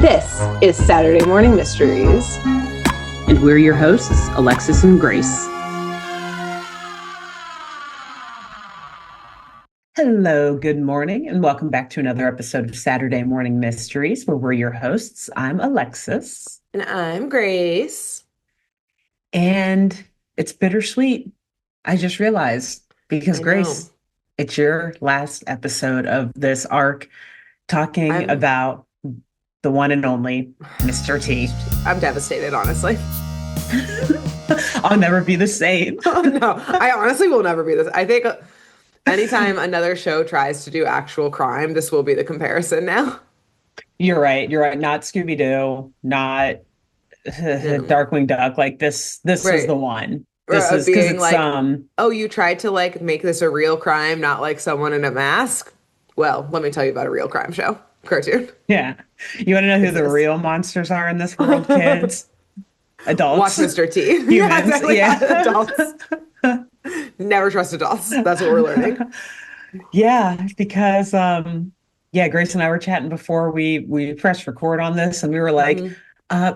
This is Saturday Morning Mysteries. And we're your hosts, Alexis and Grace. Hello, good morning, and welcome back to another episode of Saturday Morning Mysteries, where we're your hosts. I'm Alexis. And I'm Grace. And it's bittersweet. I just realized, because Grace, it's your last episode of this arc talking about the one and only Mr. T. I'm devastated, honestly. I'll never be the same. Oh, no, I honestly will never be this. I think anytime another show tries to do actual crime, this will be the comparison now. You're right. Not Scooby-Doo, not Darkwing Duck. Like this is the one. This is because it's like, oh, you tried to like make this a real crime, not like someone in a mask. Well, let me tell you about a real crime show. Cartoon. Yeah. You want to know who the real monsters are in this world, kids? Adults. Watch Mr. T. Humans. Yeah, exactly. Yeah. Adults. Never trust adults. That's what we're learning. Yeah, because Grace and I were chatting before we pressed record on this, and we were like,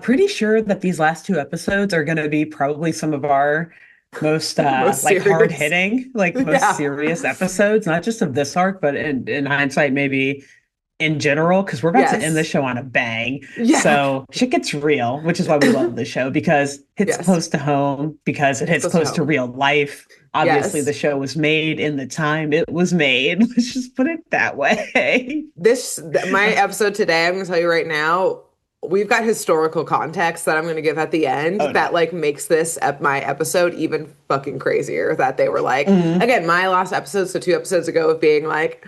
pretty sure that these last two episodes are going to be probably some of our most like hard hitting, like most serious episodes, not just of this arc, but in hindsight, maybe in general, because we're about to end the show on a bang. Yeah. So shit gets real, which is why we love the show, because it's close to home, because it hits close to real life. Obviously, the show was made in the time it was made. Let's just put it that way. My episode today, I'm going to tell you right now, we've got historical context that I'm going to give at the end that like makes this my episode even fucking crazier. That they were like, again, my last episode, so 2 episodes ago, of being like,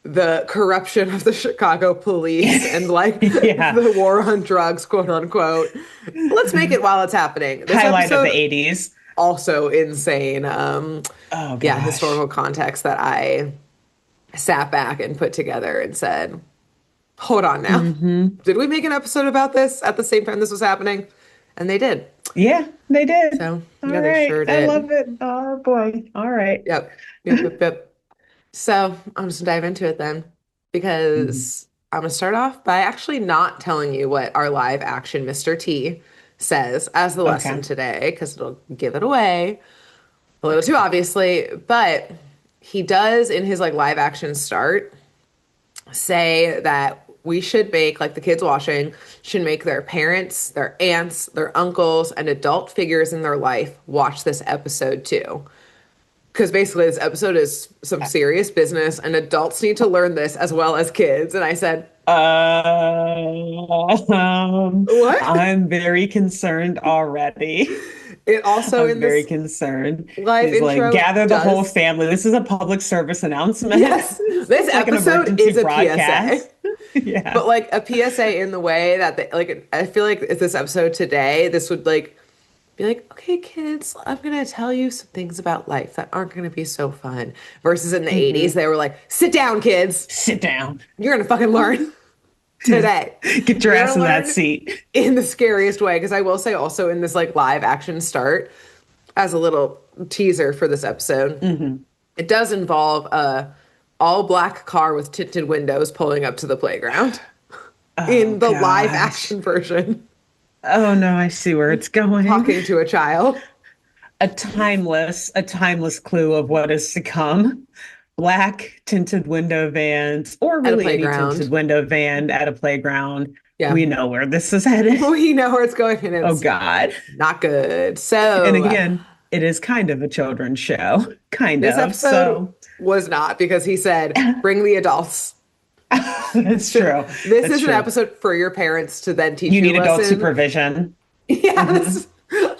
the corruption of the Chicago police and like the war on drugs, quote unquote. Let's make it while it's happening. This highlight of the 80s. Also insane. Historical context that I sat back and put together and said, hold on now. Did we make an episode about this at the same time this was happening? And they did. Yeah, they did. So they sure did. I love it. Oh boy. All right. Yep. So I'm just gonna dive into it then, because I'm gonna start off by actually not telling you what our live action Mr. T says as the lesson today, because it'll give it away a little too obviously. But he does, in his like live action start, say that we should make, like the kids watching, should make their parents, their aunts, their uncles, and adult figures in their life watch this episode too. Because basically this episode is some serious business and adults need to learn this as well as kids. And I said, what? I'm very concerned already. It also I'm very concerned. Live intro like, gather the whole family. This is a public service announcement. Yes, this episode is a PSA. Yeah, but like a PSA in the way that I feel like if this episode today, this would like be like, okay, kids, I'm going to tell you some things about life that aren't going to be so fun. Versus in the 80s, they were like, sit down, kids. Sit down. You're going to fucking learn today. Get your ass in that seat. In the scariest way. Because I will say also in this like live action start, as a little teaser for this episode, it does involve a all black car with tinted windows pulling up to the playground in the live action version. Oh no, I see where it's going. Talking to a child. A timeless clue of what is to come. Black tinted window vans, or really any tinted window van at a playground. Yeah. We know where this is headed. We know where it's going. And it's God. Not good. So, and again, it is kind of a children's show. This episode was not, because he said, bring the adults. That's true. This is an episode for your parents to then teach you. You need adult supervision. Yeah,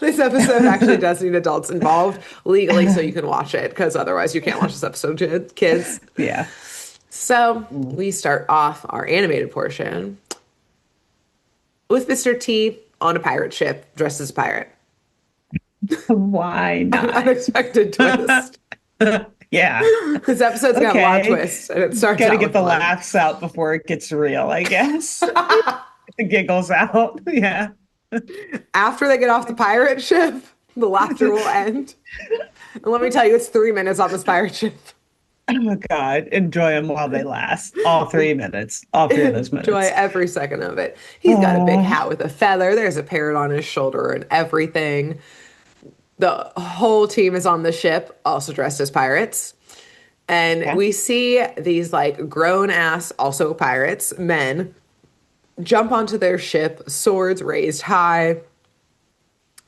this episode actually does need adults involved legally so you can watch it, because otherwise you can't watch this episode, kids. Yeah. So we start off our animated portion with Mr. T on a pirate ship, dressed as a pirate. Why not? An unexpected twist. Yeah. This episode's got a lot of twists, and it starts Gotta get the laughs out before it gets real, I guess. The giggles out. Yeah. After they get off the pirate ship, the laughter will end. And let me tell you, it's 3 minutes on this pirate ship. Oh God, enjoy them while they last. All 3 minutes, all 3 of those Enjoy minutes. every second of it. He's got a big Oh, hat with a feather. There's a parrot on his shoulder and everything. The whole team is on the ship, also dressed as pirates. And okay. we see these like grown ass, also pirates, men jump onto their ship, swords raised high.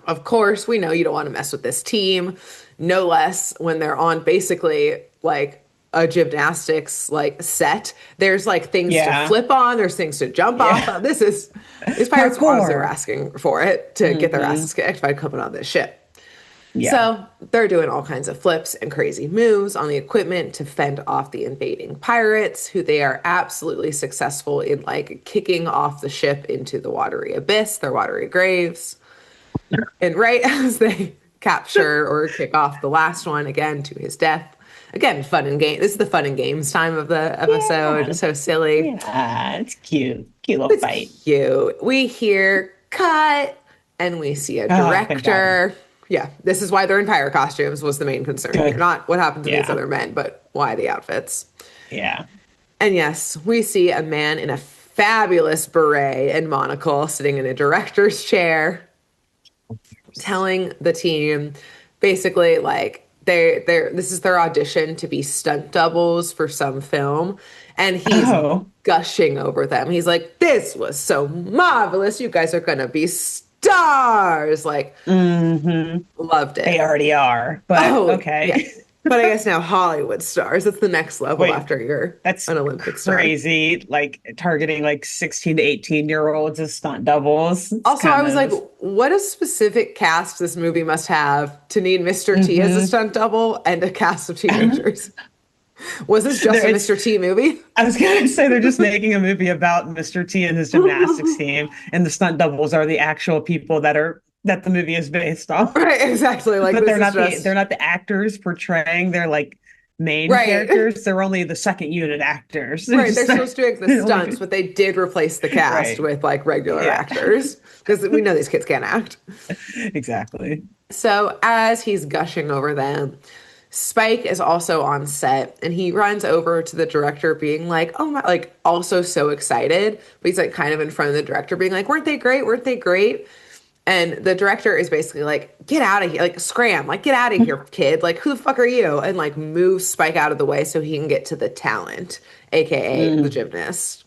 Of course, we know you don't want to mess with this team, no less when they're on basically like a gymnastics like set. There's like things to Yeah, flip on, there's things to jump off yeah. of. These pirates honestly were Parkour. asking for it to get their Hmm. asses kicked by coming on this ship. Yeah. So they're doing all kinds of flips and crazy moves on the equipment to fend off the invading pirates, who they are absolutely successful in like kicking off the ship into the watery abyss, their watery graves. And right as they capture or kick off the last one again to his death. Again, fun and game. This is the fun and games time of the episode. Yeah. So silly. Yeah. It's cute. Cute little It's fight. cute. We hear cut and we see a Oh, thank God. director. Yeah, this is why they're in pirate costumes was the main concern here. Good. Not what happened to these Yeah. other men, but why the outfits. Yeah. And yes, we see a man in a fabulous beret and monocle sitting in a director's chair telling the team basically like they're this is their audition to be stunt doubles for some film, and he's Oh. gushing over them. He's like, this was so marvelous, you guys are gonna be stars, like Hmm. loved They it. already are, but Oh yeah, okay. but I guess now Hollywood stars, that's the next level Wait, after you're that's an Olympic star. crazy. Like targeting like 16 to 18-year-olds as stunt doubles. It's Also, I kind was like, of what a specific cast this movie must have to need Mr. T as a hmm. stunt double and a cast of teenagers. Was this just a It's Mr. T movie? I was gonna say they're just making a movie about Mr. T and his gymnastics team, and the stunt doubles are the actual people that the movie is based on. Right, exactly. Like But this they're is not just they're not the actors portraying their like main right. characters. They're only the second unit actors. They're Right, they're just supposed to make the stunts, like but they did replace the cast right. with like regular Yeah, actors because we know these kids can't act. exactly. So as he's gushing over them, Spike is also on set and he runs over to the director being like, "Oh my," like also so excited, but he's like kind of in front of the director being like, "Weren't they great? Weren't they great?" And the director is basically like, "Get out of here, like scram, like get out of here, kid. Like who the fuck are you?" And like moves Spike out of the way so he can get to the talent, aka the Mm, gymnast.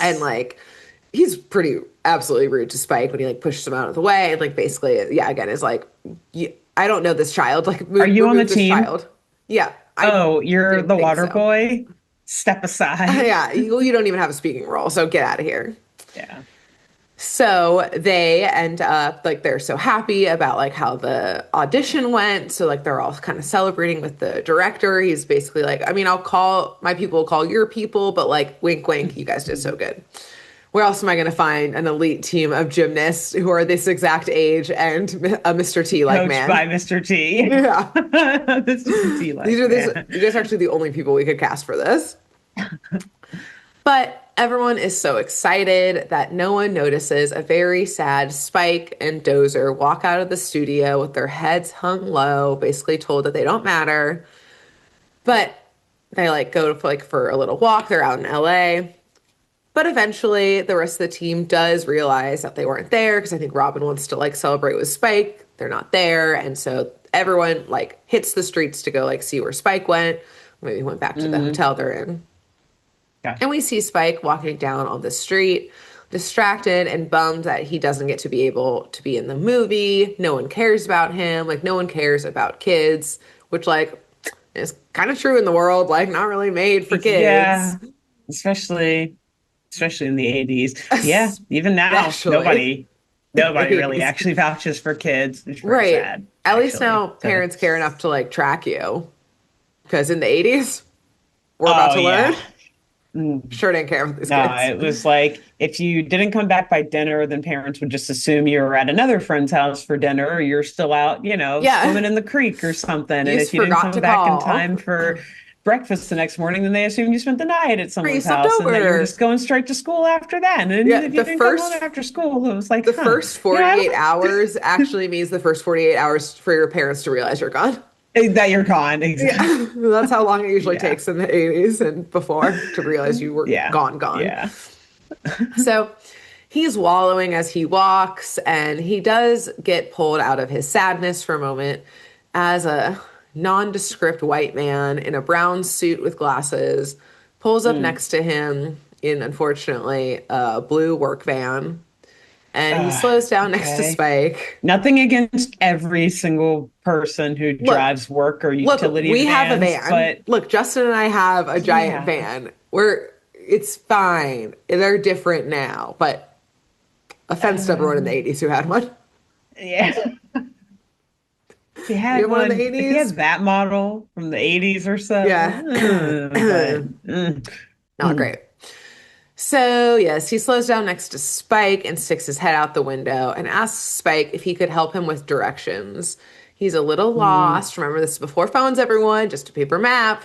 And yes. like he's pretty absolutely rude to Spike when he like pushes him out of the way and like basically yeah again is like, I don't know this child, like Are you on the remove this team? child. Yeah, I Oh, you're didn't the think water so. boy? Step aside. Yeah, you don't even have a speaking role, so get out of here. Yeah. So they end up like they're so happy about like how the audition went. So like they're all kind of celebrating with the director. He's basically like, I mean, I'll call my people, will call your people, but like wink, wink, you guys did so good. Where else am I going to find an elite team of gymnasts who are this exact age and a Mr. T like Coached man? by Mr. T. Yeah, Mr. T these like are this. man. You guys are actually the only people we could cast for this. But everyone is so excited that no one notices a very sad Spike and Dozer walk out of the studio with their heads hung low, basically told that they don't matter. But they like go to like for a little walk. They're out in LA. But eventually the rest of the team does realize that they weren't there because I think Robin wants to like celebrate with Spike. They're not there. And so everyone like hits the streets to go like see where Spike went. Maybe he went back to the Mm, hotel they're in. gotcha. And we see Spike walking down on the street, distracted and bummed that he doesn't get to be able to be in the movie. No one cares about him. Like, no one cares about kids, which, like, is kind of true in the world. Like, not really made for kids. Yeah, especially especially in the 80s. Yeah, even now, Especially in the nobody really 80s. actually vouches for kids. It's very Right. sad, At least actually. now So, parents care enough to, like, track you. Because in the 80s, we're about oh to learn. yeah. Mm. Sure didn't care about these No, kids. it was like if you didn't come back by dinner, then parents would just assume you were at another friend's house for dinner, or you're still out, Yeah. swimming in the creek or something. You And just if you didn't forgot come to back in call. time for breakfast the next morning, then they assumed you spent the night at Or you someone's slept house and that you were over. just going straight to school after that. And Yeah, if you didn't come home after school, it was like, the huh, first I 48 don't. hours actually means the first 48 hours for your parents to realize you're gone. That you're gone. Exactly. Yeah, that's how long it usually Yeah. takes in the 80s and before to realize you were Yeah. gone. Yeah. So he's wallowing as he walks, and he does get pulled out of his sadness for a moment as a nondescript white man in a brown suit with glasses pulls up Mm. next to him in, unfortunately, a blue work van. And he slows down next to Okay. Spike. Nothing against every single person who Look, drives work or look, utility we have a vans, van. but Look, Justin and I have a giant yeah. van. It's fine. They're different now, but offense to everyone in the Um, 80s who had one. yeah. If you You had have one in the one, if you 80s? had that model from the 80s or so, Yeah. but Not great. So, yes, he slows down next to Spike and sticks his head out the window and asks Spike if he could help him with directions. He's a little mm. lost. Remember, this is before phones, everyone, just a paper map.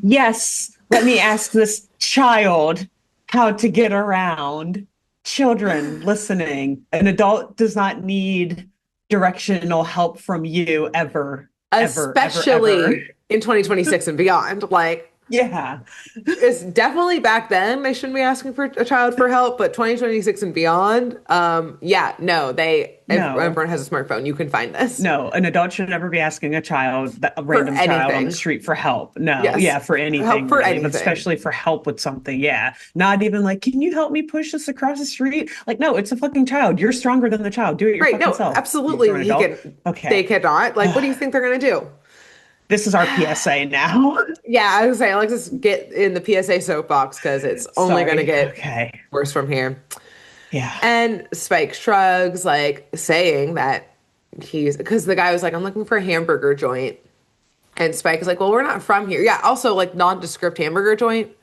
Yes, let me ask this child how to get around. Children listening, an adult does not need directional help from you ever, ever, ever, ever. Especially in 2026 and beyond. Like, Yeah. it's definitely back then they shouldn't be asking for a child for help, but 2026 and beyond, yeah, no, if No, everyone has a smartphone, you can find this no, an adult should never be asking a for random child on the anything. street for help. No, Yes, yeah, for help anything for really, but anything. especially for help with something. Yeah. Not even like, can you help me push this across the street? Like, no, it's a fucking child. You're stronger than the child. Do it your Right? fucking No, self. You're absolutely. an He adult. can. They Okay. cannot. Like, what do you think they're gonna do? This is our PSA now. Yeah, I was saying, Alexis, get in the PSA soapbox because it's only gonna Sorry. get Okay. worse from here. Yeah. And Spike shrugs, like saying that because the guy was like, I'm looking for a hamburger joint. And Spike is like, well, we're not from here. Yeah, also like nondescript hamburger joint. At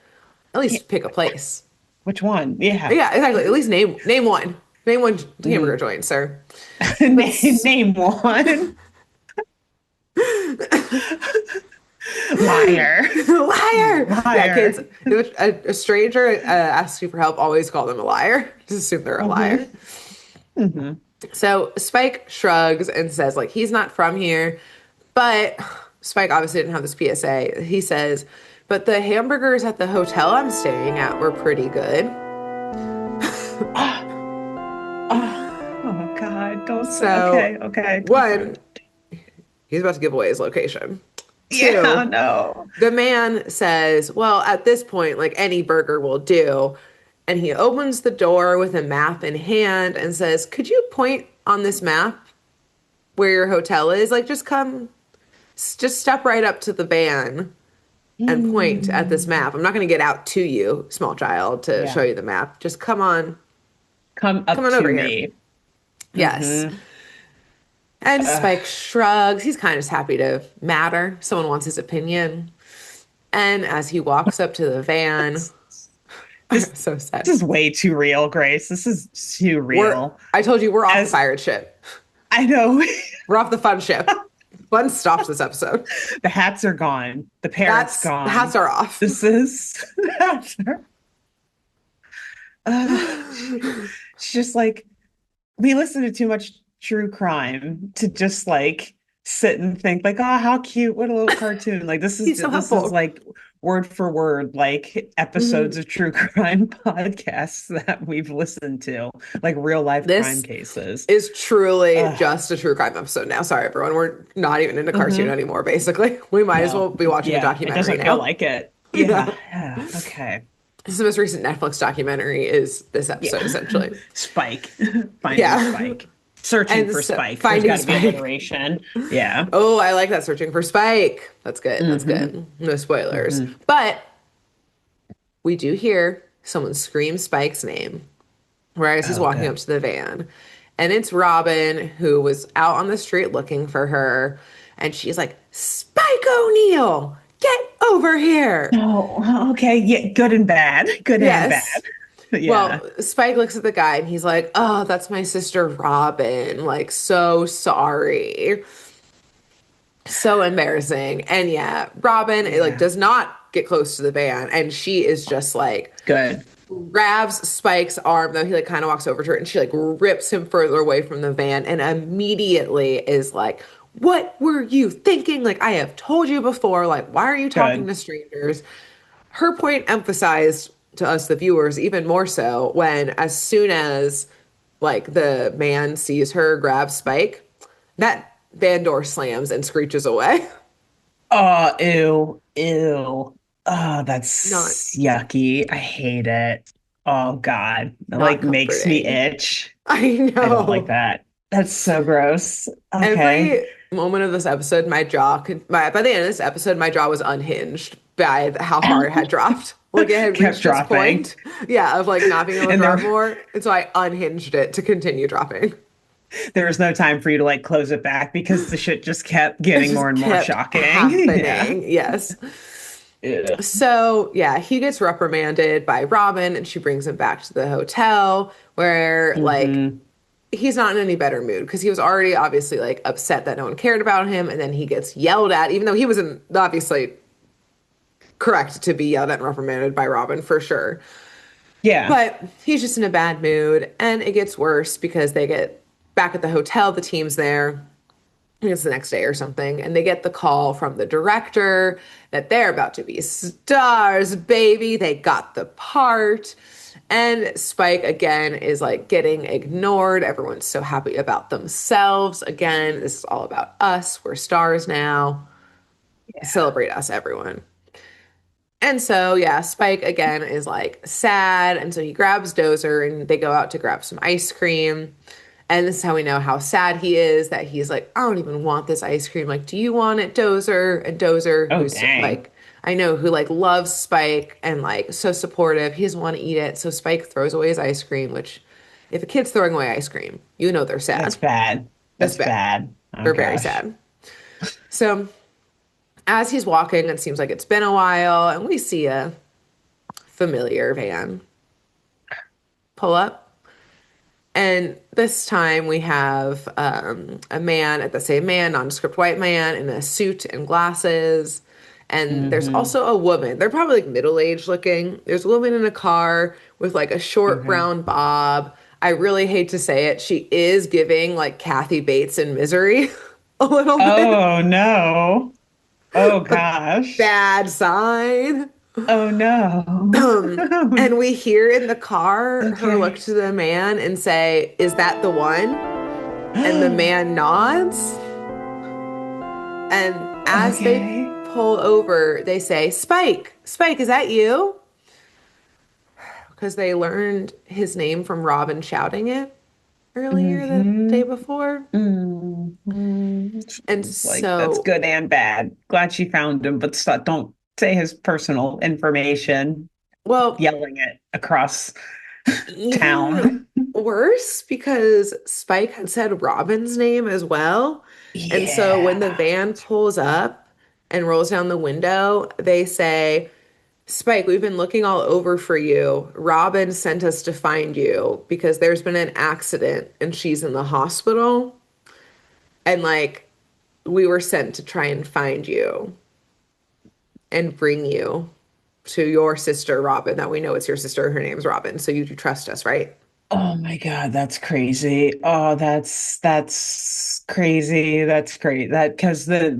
Yeah. least pick a place. Which one? Yeah. Yeah, exactly. At least name one. Name one hamburger Mm. joint, sir. But Name one. Liar. liar. Yeah, kids. Liar. If a stranger asks you for help, always call them a liar. Just assume they're a Hmm. liar. Hmm. So Spike shrugs and says, like, he's not from here. But Spike obviously didn't have this PSA. He says, but the hamburgers at the hotel I'm staying at were pretty good. Oh God, don't say. So, Okay, okay, don't say. one, he's about to give away his location. Yeah, Two, no. the man says, well, at this point, like any burger will do. And he opens the door with a map in hand and says, could you point on this map where your hotel is? Like, just step right up to the van and point at this Hmm. map. I'm not going to get out to you, small child, to show Yeah, you the map. Just come come up on to over here. me. Yes. Hmm. And Uh, Spike shrugs. He's kind of just happy to matter. Someone wants his opinion. And as he walks up to the van, this I'm so sad. this is way too real, Grace. This is too real. I told you, we're off the As pirate ship. I know, We're off the fun ship. Fun stops this episode. the hats are gone, the parrot's The hats gone. are off. This is the hats are. Uh, it's just like we listen to too much true crime to just like sit and think like, oh, how cute, what a little cartoon. Like He's so this is helpful. like word for word like episodes Mhm. of true crime podcasts that we've listened to, like real life crime This cases. is truly Uh, just a true crime episode now. Sorry, everyone. We're not even into cartoon mhm. anymore, basically. We might as well No, be watching a yeah, it documentary doesn't feel now. like it. Yeah, Yeah. yeah, okay. This is the most recent Netflix documentary is this episode, Yeah. essentially. Spike. Finding Yeah. Spike. Searching And for so Spike. There's finding got to be Spike. alliteration. Yeah. Oh, I like that, searching for Spike. That's good. That's Hmm. good. No spoilers. Hmm. But we do hear someone scream Spike's name whereas he's Oh, walking up good. to the van. And it's Robin who was out on the street looking for her. And she's like, Spike O'Neill, get over here. Oh, okay. Yeah, good and bad. Good and bad. Yes. Yeah. Well, Spike looks at the guy and he's like, oh, that's my sister Robin. Like, so sorry. So embarrassing. And yeah, Robin, it like Yeah. does not get close to the van. And she is just like, Good. grabs Spike's arm, though he like kind of walks over to her and she like rips him further away from the van and immediately is like, what were you thinking? Like, I have told you before, like, why are you talking Good. to strangers? Her point emphasized to us, the viewers, even more so when, as soon as like the man sees her grab Spike, that van door slams and screeches away. Oh, ew, ew. Oh, Not that's yucky. I hate it. Oh God. It not like makes me comforting. itch. I I don't like know. that. That's so gross. Okay. Every moment of this episode, by the end of this episode, my jaw was unhinged by how far it had dropped. Like it had Kept reached its dropping. point, yeah, of like not being able to And drop more. And so I unhinged it to continue dropping. there was no time for you to like close it back because the shit just kept It getting more just and more kept shocking. Yeah. happening. Yes. Ugh. So, yeah, he gets reprimanded by Robin and she brings him back to the hotel where, like, Hmm. he's not in any better mood because he was already obviously like upset that no one cared about him. And then he gets yelled at, even though he wasn't obviously correct to be yelled at and reprimanded by Robin for sure. Yeah. But he's just in a bad mood. And it gets worse because they get back at the hotel, the team's there. I think it's the next day or something, and they get the call from the director that they're about to be stars, baby. They got the part. And Spike again is like getting ignored. Everyone's so happy about themselves. Again, this is all about us. We're stars now. Yeah. Celebrate us, everyone. And so, yeah, Spike again is like sad. And so he grabs Dozer and they go out to grab some ice cream. And this is how we know how sad he is that he's like, I don't even want this ice cream. Like, do you want it, Dozer? And Dozer, Oh, who's dang. like, I know who like loves Spike and like so supportive, he doesn't want to eat it. So Spike throws away his ice cream, which if a kid's throwing away ice cream, you know they're sad. That's bad. It's That's bad. bad. Oh They're very gosh. sad. So as he's walking, it seems like it's been a while, and we see a familiar van pull up. And this time we have a man at the same man, nondescript white man in a suit and glasses. And there's Hmm. also a woman. They're probably like middle-aged looking. There's a woman in a car with like a short Okay. brown bob. I really hate to say it. She is giving like Kathy Bates in Misery a little bit. Oh no. Oh A gosh. bad sign. Oh no. And we hear in the car her look Okay. to the man and say, "Is that the one?" And the man nods. And as they Okay. pull over, they say, "Spike, Spike, is that you?" Because they learned his name from Robin shouting it earlier the day Hmm. before. Hmm. And It's like that's so, good and bad. Glad she found him, but don't say his personal information, well, yelling it across even town. worse because Spike had said Robin's name as well. And so when the Yeah. van pulls up and rolls down the window, they say, Spike, we've been looking all over for you. Robin sent us to find you because there's been an accident and she's in the hospital. And like, we were sent to try and find you and bring you to your sister, Robin, that we know it's your sister. Her name's Robin. So you do trust us, right? Oh my God, that's crazy. Oh, that's crazy. That's great. That because the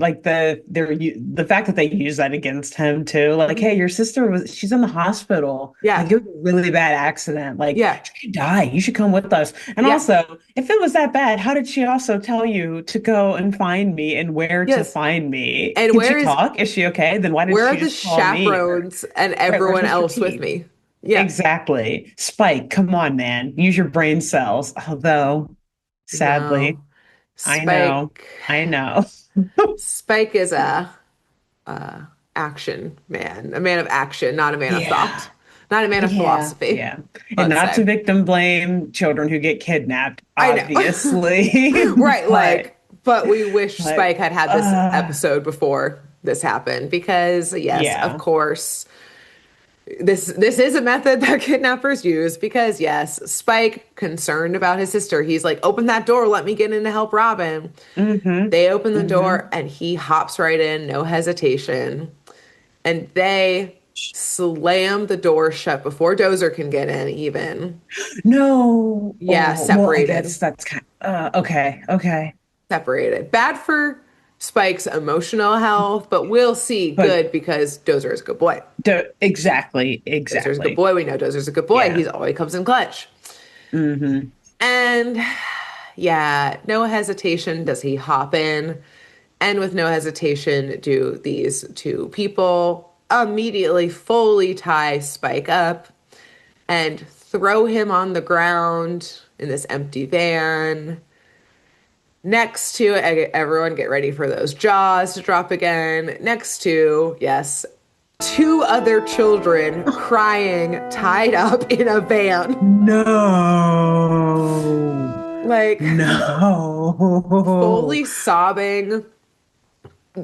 fact that they use that against him too, like, hey, Mhm. your sister she's in the hospital. Like Yeah. it was a really bad accident. Like Yeah. she could die. You should come with us. And Yeah. also, if it was that bad, how did she also tell you to go and find me and where to Yes. find me? And Can she talk? Is she okay? Then why did where are she the just call me? Or chaperones and right, where's everyone Mr. else with T? me? Yeah. Exactly. Spike, come on, man. Use your brain cells. Although, sadly, No. I know. Spike I know. Spike is a action man, a man of action, not a man of Yeah. thought, not a man of Yeah. philosophy, Yeah. And let's not to say. victim blame children who get kidnapped, I know. obviously. Right, But but we wish but Spike had had this episode before this happened because yes, of yeah. course, this is a method that kidnappers use because yes, Spike concerned about his sister. He's like, "Open that door, let me get in to help Robin." Mm-hmm. They open the Mm-hmm. door and he hops right in, no hesitation. And they slam the door shut before Dozer can get in, even. No. Yeah, Oh, well, I separated. guess that's kind okay. Okay. Separated. Bad for Spike's emotional health, but we'll see But good because Dozer is a good boy. exactly, Dozer's a good exactly. boy. We know Dozer's a good boy. Yeah. He's always comes in clutch. Hmm. And yeah, no hesitation does he hop in. And with no hesitation, do these two people immediately fully tie Spike up and throw him on the ground in this empty van. Next to everyone, get ready for those jaws to drop again. Next to, yes, two other children crying, tied up in a van. No, Like, no. fully sobbing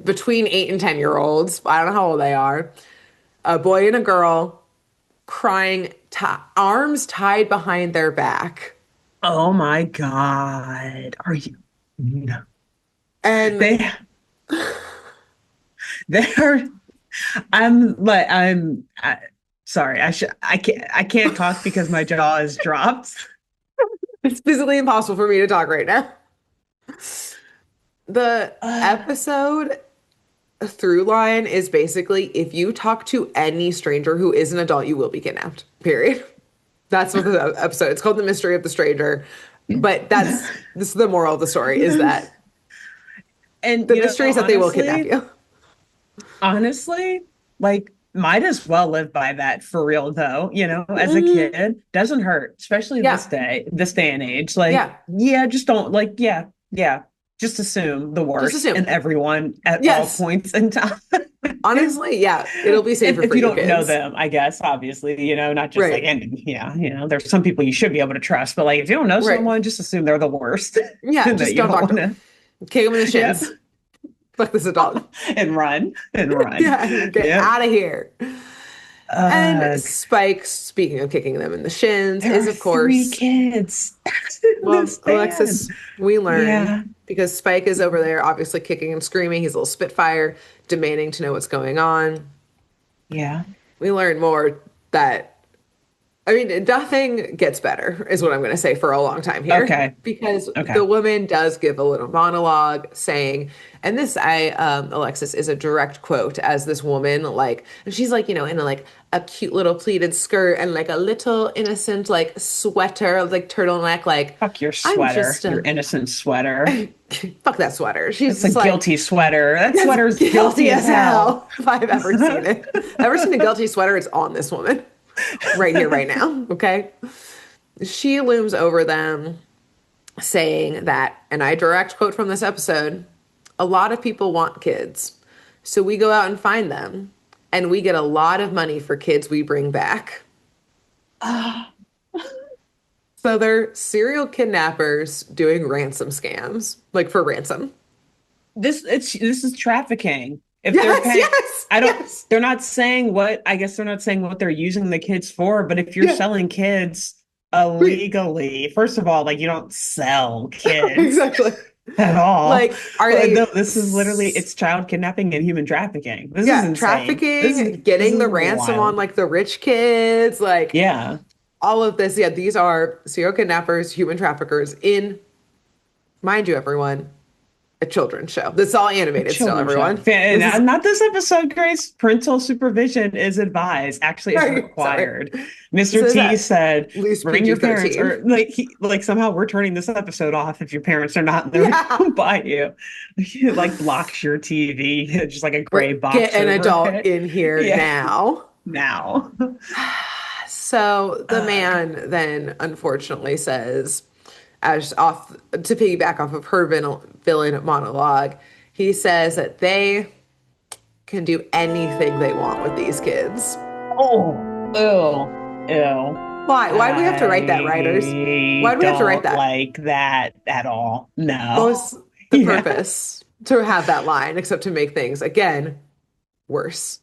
between 8 and 10 year olds. I don't know how old they are. A boy and a girl crying, arms tied behind their back. Oh my God. Are you? No. And They, they're, sorry. I can't talk because my jaw is dropped. it's physically impossible for me to talk right now. The Uh, episode through line is basically if you talk to any stranger who is an adult, you will be kidnapped. Period. That's what the episode. It's called The Mystery of the Stranger. But this is the moral of the story is that and the mystery is that they will kidnap you. honestly, like might as well live by that for real though, as a Mhm. kid. Doesn't hurt, especially Yeah. this day and age. Like, Yeah. yeah, just don't like, yeah, yeah. Just assume the Just worst assume. in everyone at all Yes. points in time. Honestly, yeah. It'll be safer If for you you don't know kids. them, I guess, obviously, not just like, Right. and yeah, there's some people you should be able to trust, but like if you don't know Right. someone, just assume they're the worst Yeah. and that Just you don't don't talk to want them. to, Kick them in the yep, shins. Fuck this adult. and run. Yeah. Get Yep. out of here. And Uh, Spike, speaking of kicking them in the shins, there is are of three course, kids in well, this band. Alexis, we learn Yeah, because Spike is over there, obviously kicking and screaming. He's a little Spitfire, demanding to know what's going on. yeah. We learn more that I mean, nothing gets better, is what I'm going to say for a long time here, Okay, because the okay. woman does give a little monologue saying, and this Alexis is a direct quote as this woman, like, and she's like, in a cute little pleated skirt and like a little innocent like sweater, like turtleneck, like, Fuck your I'm sweater, just your a innocent sweater. fuck that sweater. She's That's a just like, guilty sweater. That that's sweater's guilty guilty as as hell. hell if I've ever seen it. Ever seen a guilty sweater? It's on this woman right here, right now. Okay. She looms over them saying that, and I direct quote from this episode, a lot of people want kids. So we go out and find them, and we get a lot of money for kids we bring back. So they're serial kidnappers doing ransom scams, like for ransom. This is trafficking. If they're Yes, paying, yes, I don't, yes. they're not saying what, I guess they're not saying what they're using the kids for, but if you're Yeah. selling kids Wait, illegally, first of all, like you don't sell kids exactly. at all. Like, are Well, no, they, this is literally it's child kidnapping and human trafficking. This is yeah, insane. trafficking, This getting is the ransom on wild. like the rich kids, like Yeah. all of this. Yeah, these are serial kidnappers, human traffickers in, mind you, everyone, a children's show. This is all A animated still, children's show. everyone. This is, Not this episode, Grace. Parental supervision is advised. Actually, is sorry. required. This Mr. is T at said, least "Bring your parents," PG-13. or like somehow we're turning this episode off if your parents are not in the Yeah. room by you. It like blocks your TV, just like a gray Right. Get box an over adult it. in here Yeah, now. now. So the Ugh. man then unfortunately says, as off to piggyback off of her villain monologue, he says that they can do anything they want with these kids. Oh, ew, ew. Why? Why do we have to write that, writers? Why I do we have to write don't that? like that at all. What No. was the Yeah. purpose to have that line except to make things again worse?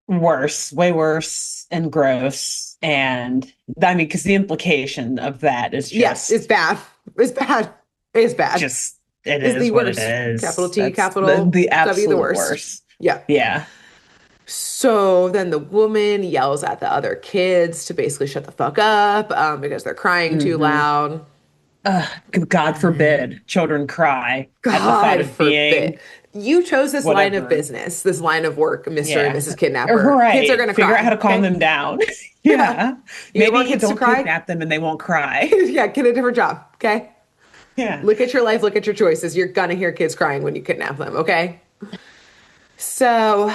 Worse, way worse and gross. And I mean, because the implication of that is Yes, it's bad. It's bad. It's bad. just, it It's the is what it worst. Capital is. T, That's the, capital the W, the absolute worst. worst. Yeah. Yeah. So then the woman yells at the other kids to basically shut the fuck up because they're crying too Hmm. loud. God forbid children cry at the thought God of being forbid. You chose this line of whatever. business, this line of work, Mr. and Yeah. Mrs. Kidnapper. Kids are Right. gonna Figure out how cry, to calm okay? them down. Yeah. Yeah. You want Maybe kids to don't cry? kidnap them and they won't cry. Yeah, get a different job, okay? Yeah. Look at your life, look at your choices. You're gonna hear kids crying when you kidnap them, okay? So,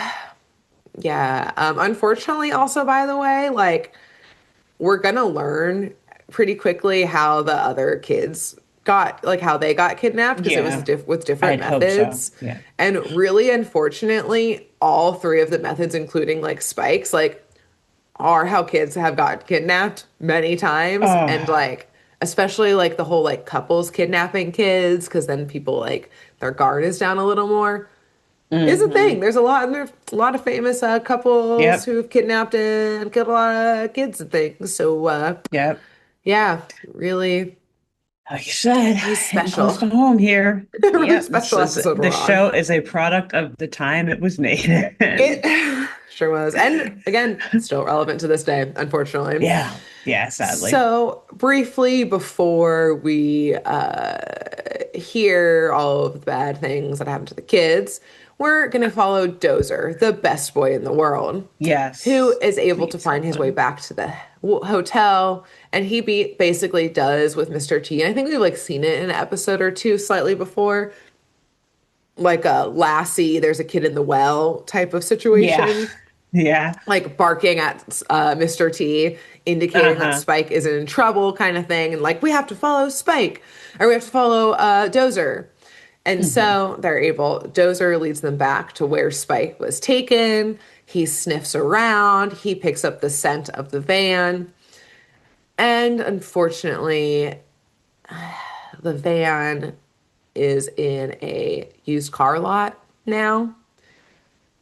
yeah. Unfortunately, also, by the way, like, we're gonna learn pretty quickly how the other kids got, like, how they got kidnapped because it was Yeah. with different I'd hope so. methods. Yeah. And really, unfortunately, all three of the methods, including like Spike's, like, are how kids have got kidnapped many times. And Oh. like, especially like the whole like couples kidnapping kids, because then people like their guard is down a little more is a thing. Hmm. There's a lot of famous couples Yep. who've kidnapped and killed a lot of kids and things. So Yep. yeah, really, Like you said, really hitting special, close to home here. really Yep. special episode The we're on. show is a product of the time it was made in. It sure was, and again, still relevant to this day, unfortunately. Yeah. Yeah, sadly. So briefly before we hear all of the bad things that happen to the kids, we're gonna follow Dozer, the best boy in the world, who Yes. is able to Sweet find his way someone. back to the hotel, and he basically does with Mr. T. And I think we've like seen it in an episode or two slightly before, like a Lassie, there's a kid in the well type of Yeah. situation, Yeah. like barking at Mr. T, indicating that Uh-huh. Spike is in trouble, kind of thing, and like we have to follow Spike, or we have to follow Dozer. And Hmm. so Dozer leads them back to where Spike was taken. He sniffs around, he picks up the scent of the van, and unfortunately, the van is in a used car lot now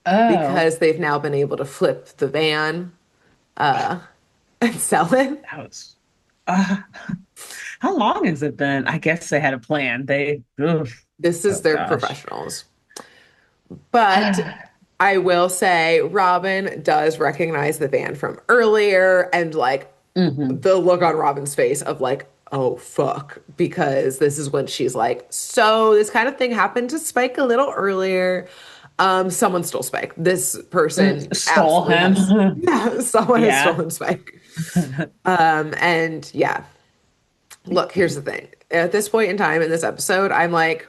Oh, because they've now been able to flip the van and sell it. that was uh, how long has it been? I guess they had a plan. Oof. This is Oh their gosh. professionals. But I will say Robin does recognize the van from earlier and like Hmm. the look on Robin's face of like, oh fuck, because this is when she's like, so this kind of thing happened to Spike a little earlier. Someone stole Spike. This person Stole absolutely him. has, yeah, someone has Yeah. stolen Spike. And yeah, look, here's the thing. At this point in time in this episode, I'm like,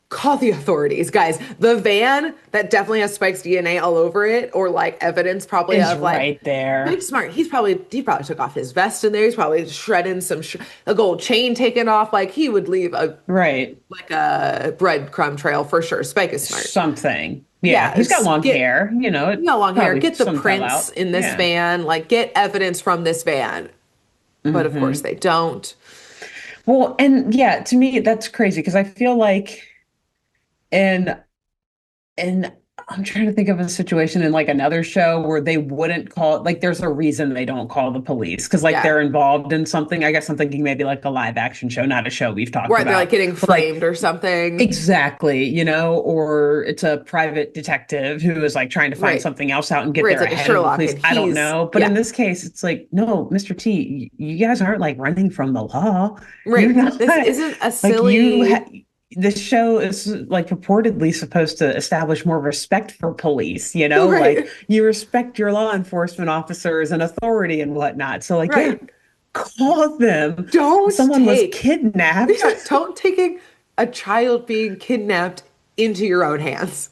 call the authorities, guys. The van that definitely has Spike's DNA all over it, or like evidence probably Is of like right there. Spike's smart. He probably took off his vest in there. He's probably shredding a gold chain taken off. Like he would leave a Right. like a breadcrumb trail for sure. Spike is smart. Something. Yeah. He's got Yes, long get hair. you It got long hair. probably Get the some fell prints out. in this Yeah. van. Like get evidence from this van. But of course Hmm. they don't. Well, and yeah, to me, that's crazy because I feel like in And I'm trying to think of a situation in like another show where they wouldn't call, like, there's a reason they don't call the police because like Yeah. they're involved in something. I guess I'm thinking maybe like a live action show, not a show we've talked Right, they're like about, getting but like framed or something. exactly, or it's a private detective who is like trying to find Right. something else out and get Right. It's there like a ahead of the Sherlock police. and I don't he's know. But in yeah. this case, it's like, no, Mr. T, you guys aren't like running from the law. You're Right. not This isn't a like silly this show is like purportedly supposed to establish more respect for police, like right. you respect your law enforcement officers and authority and whatnot. So like, yeah, Right. call them. Don't Someone was take kidnapped. yeah, don't taking a child being kidnapped into your own hands.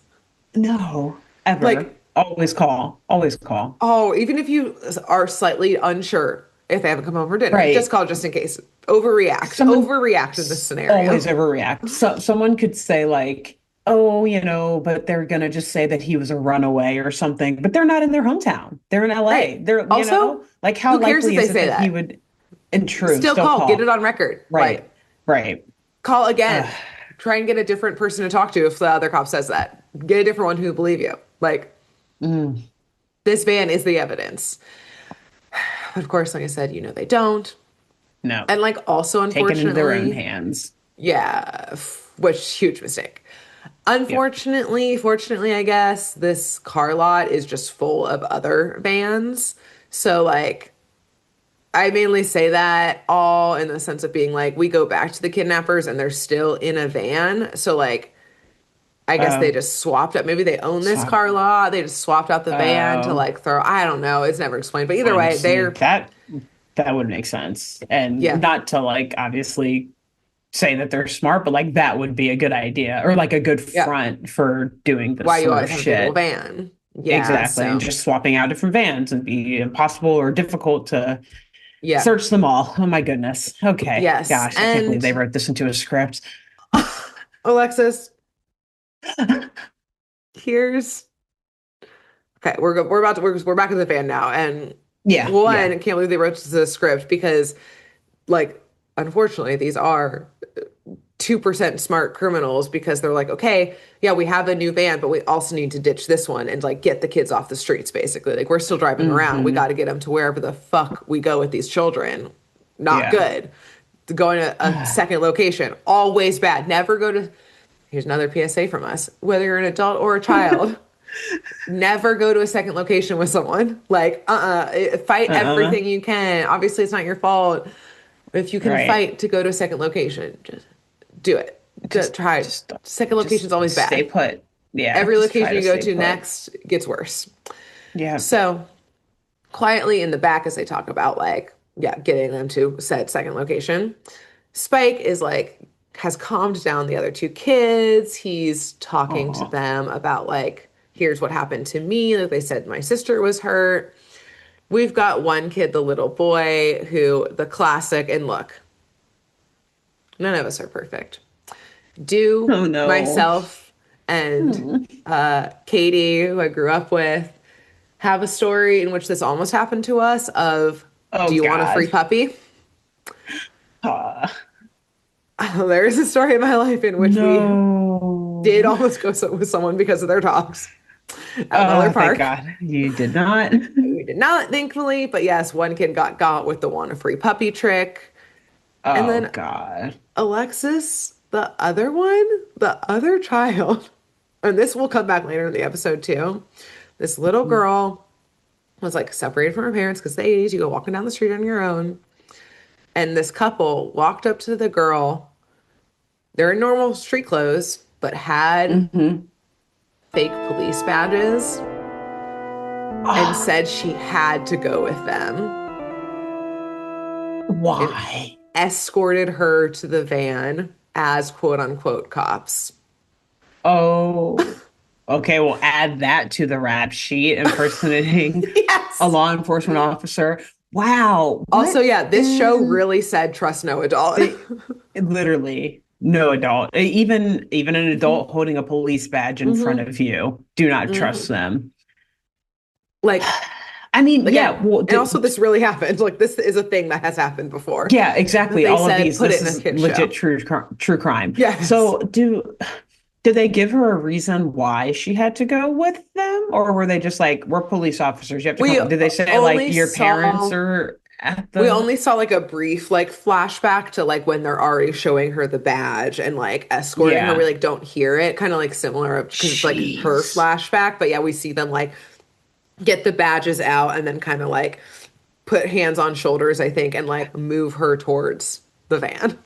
No, ever. Like, Always call. Always call. oh, even if you are slightly unsure if they haven't come home for dinner, just Right. call just in case. Overreact. Someone Overreact in this always scenario. overreact. So someone could say like, "Oh, but they're gonna just say that he was a runaway or something." But they're not in their hometown. They're in LA. Right. They're, Also, like how who cares if likely they is it say that he that? would, in truth, Still still call, get it call? on record. Right. Like, Right. call again. Ugh. Try and get a different person to talk to if the other cop says that. Get a different one who will believe you. Like, Mm, this van is the evidence. But of course, like I said, they don't. no. And like also Take it into their own unfortunately, hands. yeah, which huge mistake. Yep. Fortunately, I guess this car lot is just full of other vans. So like I mainly say that all in the sense of being like, we go back to the kidnappers and they're still in a van. So like, I guess they Oh, just swapped up. Maybe they own this so, car lot. They just swapped out the van to oh, like throw. I don't know. It's never explained. But either way, honestly, they're that would make sense. And yeah, not to like obviously say that they're smart, but like that would be a good idea or like a good yeah. front for doing this Why you sort of always have a big old shit. van? Yeah. Exactly. And So just swapping out different vans and be impossible or difficult to yeah. search them all. Oh my goodness. Okay. Yes. Gosh, I can't believe And they wrote this into a script. Alexis, here's okay. We're about to we're back in the van now, and Yeah, one, yeah. I can't believe they wrote this as a script because like unfortunately these are 2% smart criminals because they're like, okay, yeah, we have a new van, but we also need to ditch this one and like get the kids off the streets, basically. Like we're still driving around. We Hmm. got to get them to wherever the fuck we go with these children. Not Yeah. good. Going to a second location, always bad. Never go to, here's another PSA from us, whether you're an adult or a child, never go to a second location with someone. Like, fight Uh-uh. everything you can. Obviously, it's not your fault. If you can Right. fight to go to a second location, just do it. Try. Just Second location is always stay bad. put. Yeah, Every just try location to you go stay to put. next gets worse. Yeah. So, quietly in the back, as they talk about, like, yeah, getting them to said second location, Spike is like, has calmed down the other two kids. He's talking to Oh. them about, like, here's what happened to me. Like, they said my sister was hurt. We've got one kid, the little boy, who the classic, and look, none of us are perfect. Do Oh no. myself and Hmm. Katie, who I grew up with, have a story in which this almost happened to us of, do Oh you want a free God. puppy? Uh, There is a story in my life in which we did no. almost go with someone because of their dogs at Miller Oh, thank Park. God. You did not. We did not, thankfully, but yes, one kid got with the want a free puppy trick. And Oh then God. Alexis, the other one, the other child, and this will come back later in the episode too. This little girl was like separated from her parents because the 80s, you go walking down the street on your own. And this couple walked up to the girl. They're in normal street clothes, but had Hmm. fake police badges and Ah, said she had to go with them and why? escorted her to the van as quote unquote cops. Oh, okay. We'll add that to the rap sheet, impersonating a Yes. law enforcement officer. Wow. Also, What yeah, this show in really said trust no adult. it, literally no adult, even an Hmm. adult holding a police badge in front Hmm. of you, do not trust Hmm. them. Like, I mean, yeah, again, well, and also this really happened. Like, this is a thing that has happened before. yeah, That exactly. they All of said, these, put it this in a is kid legit show. true crime. Yes. So, did they give her a reason why she had to go with them, or were they just like, "We're police officers, you have to We come"? Did they say like only your parents saw are at we the? only saw like a brief like flashback to like when they're already showing her the badge and like escorting her. We Yeah. like don't hear it, kind of like similar because it's like her Jeez. flashback. But yeah, we see them like get the badges out and then kind of like put hands on shoulders, I think, and like move her towards the van.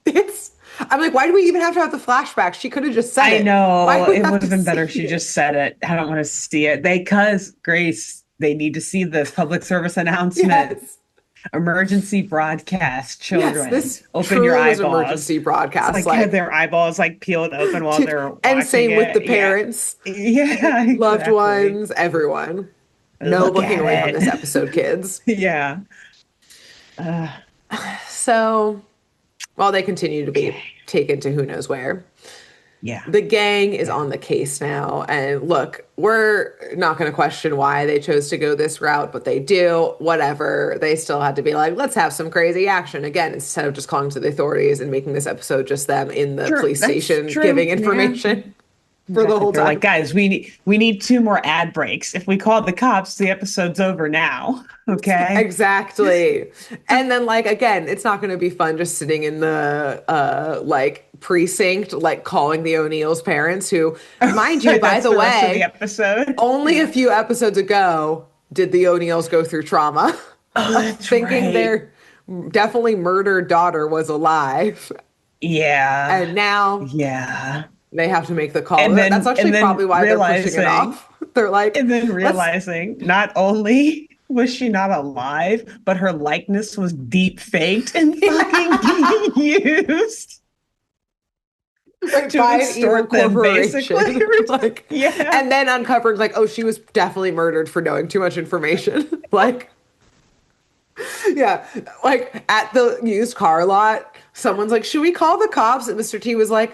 It's I'm like, why do we even have to have the flashback? She could have just said I it. Why know do we it have would to have been see better if she it? just said it. I don't want to see it. Because Grace, they need to see the public service announcement. Yes. Emergency broadcast, Yes, children. this Open your truly was eyeballs. emergency It's broadcast. like had Like, their eyeballs like peeled open while they're and watching same with the it. Yeah. parents, Yeah, loved exactly. ones, everyone. No Look looking at away from this it. episode, kids. Yeah. Uh, So while they continue to okay. be taken to who knows where, Yeah. the gang is Yeah. on the case now. And look, we're not going to question why they chose to go this route, but they do. Whatever. They still had to be like, let's have some crazy action again, instead of just calling to the authorities and making this episode just them in the True. police That's station true. giving Yeah. information for the Exactly. whole They're like, time. guys, we need two more ad breaks. If we call the cops, the episode's over now. Okay. Exactly. And then like again, it's not going to be fun just sitting in the like precinct like calling the O'Neill's parents who mind you by That's the the rest of the way, episode. only a Yeah. few episodes ago did the O'Neills go through trauma. Oh, that's thinking right. their definitely murdered daughter was alive. Yeah. And now Yeah. they have to make the call. That's actually And probably then why they're pushing it realizing off. They're like, let's, not only was she not alive, but her likeness was deep faked and fucking yeah, used like to by an evil extort them, basically. corporation. Like, Yeah. and then uncovering, like, oh, she was definitely murdered for knowing too much information. Like, yeah, like at the used car lot, someone's like, should we call the cops? And Mr. T was like,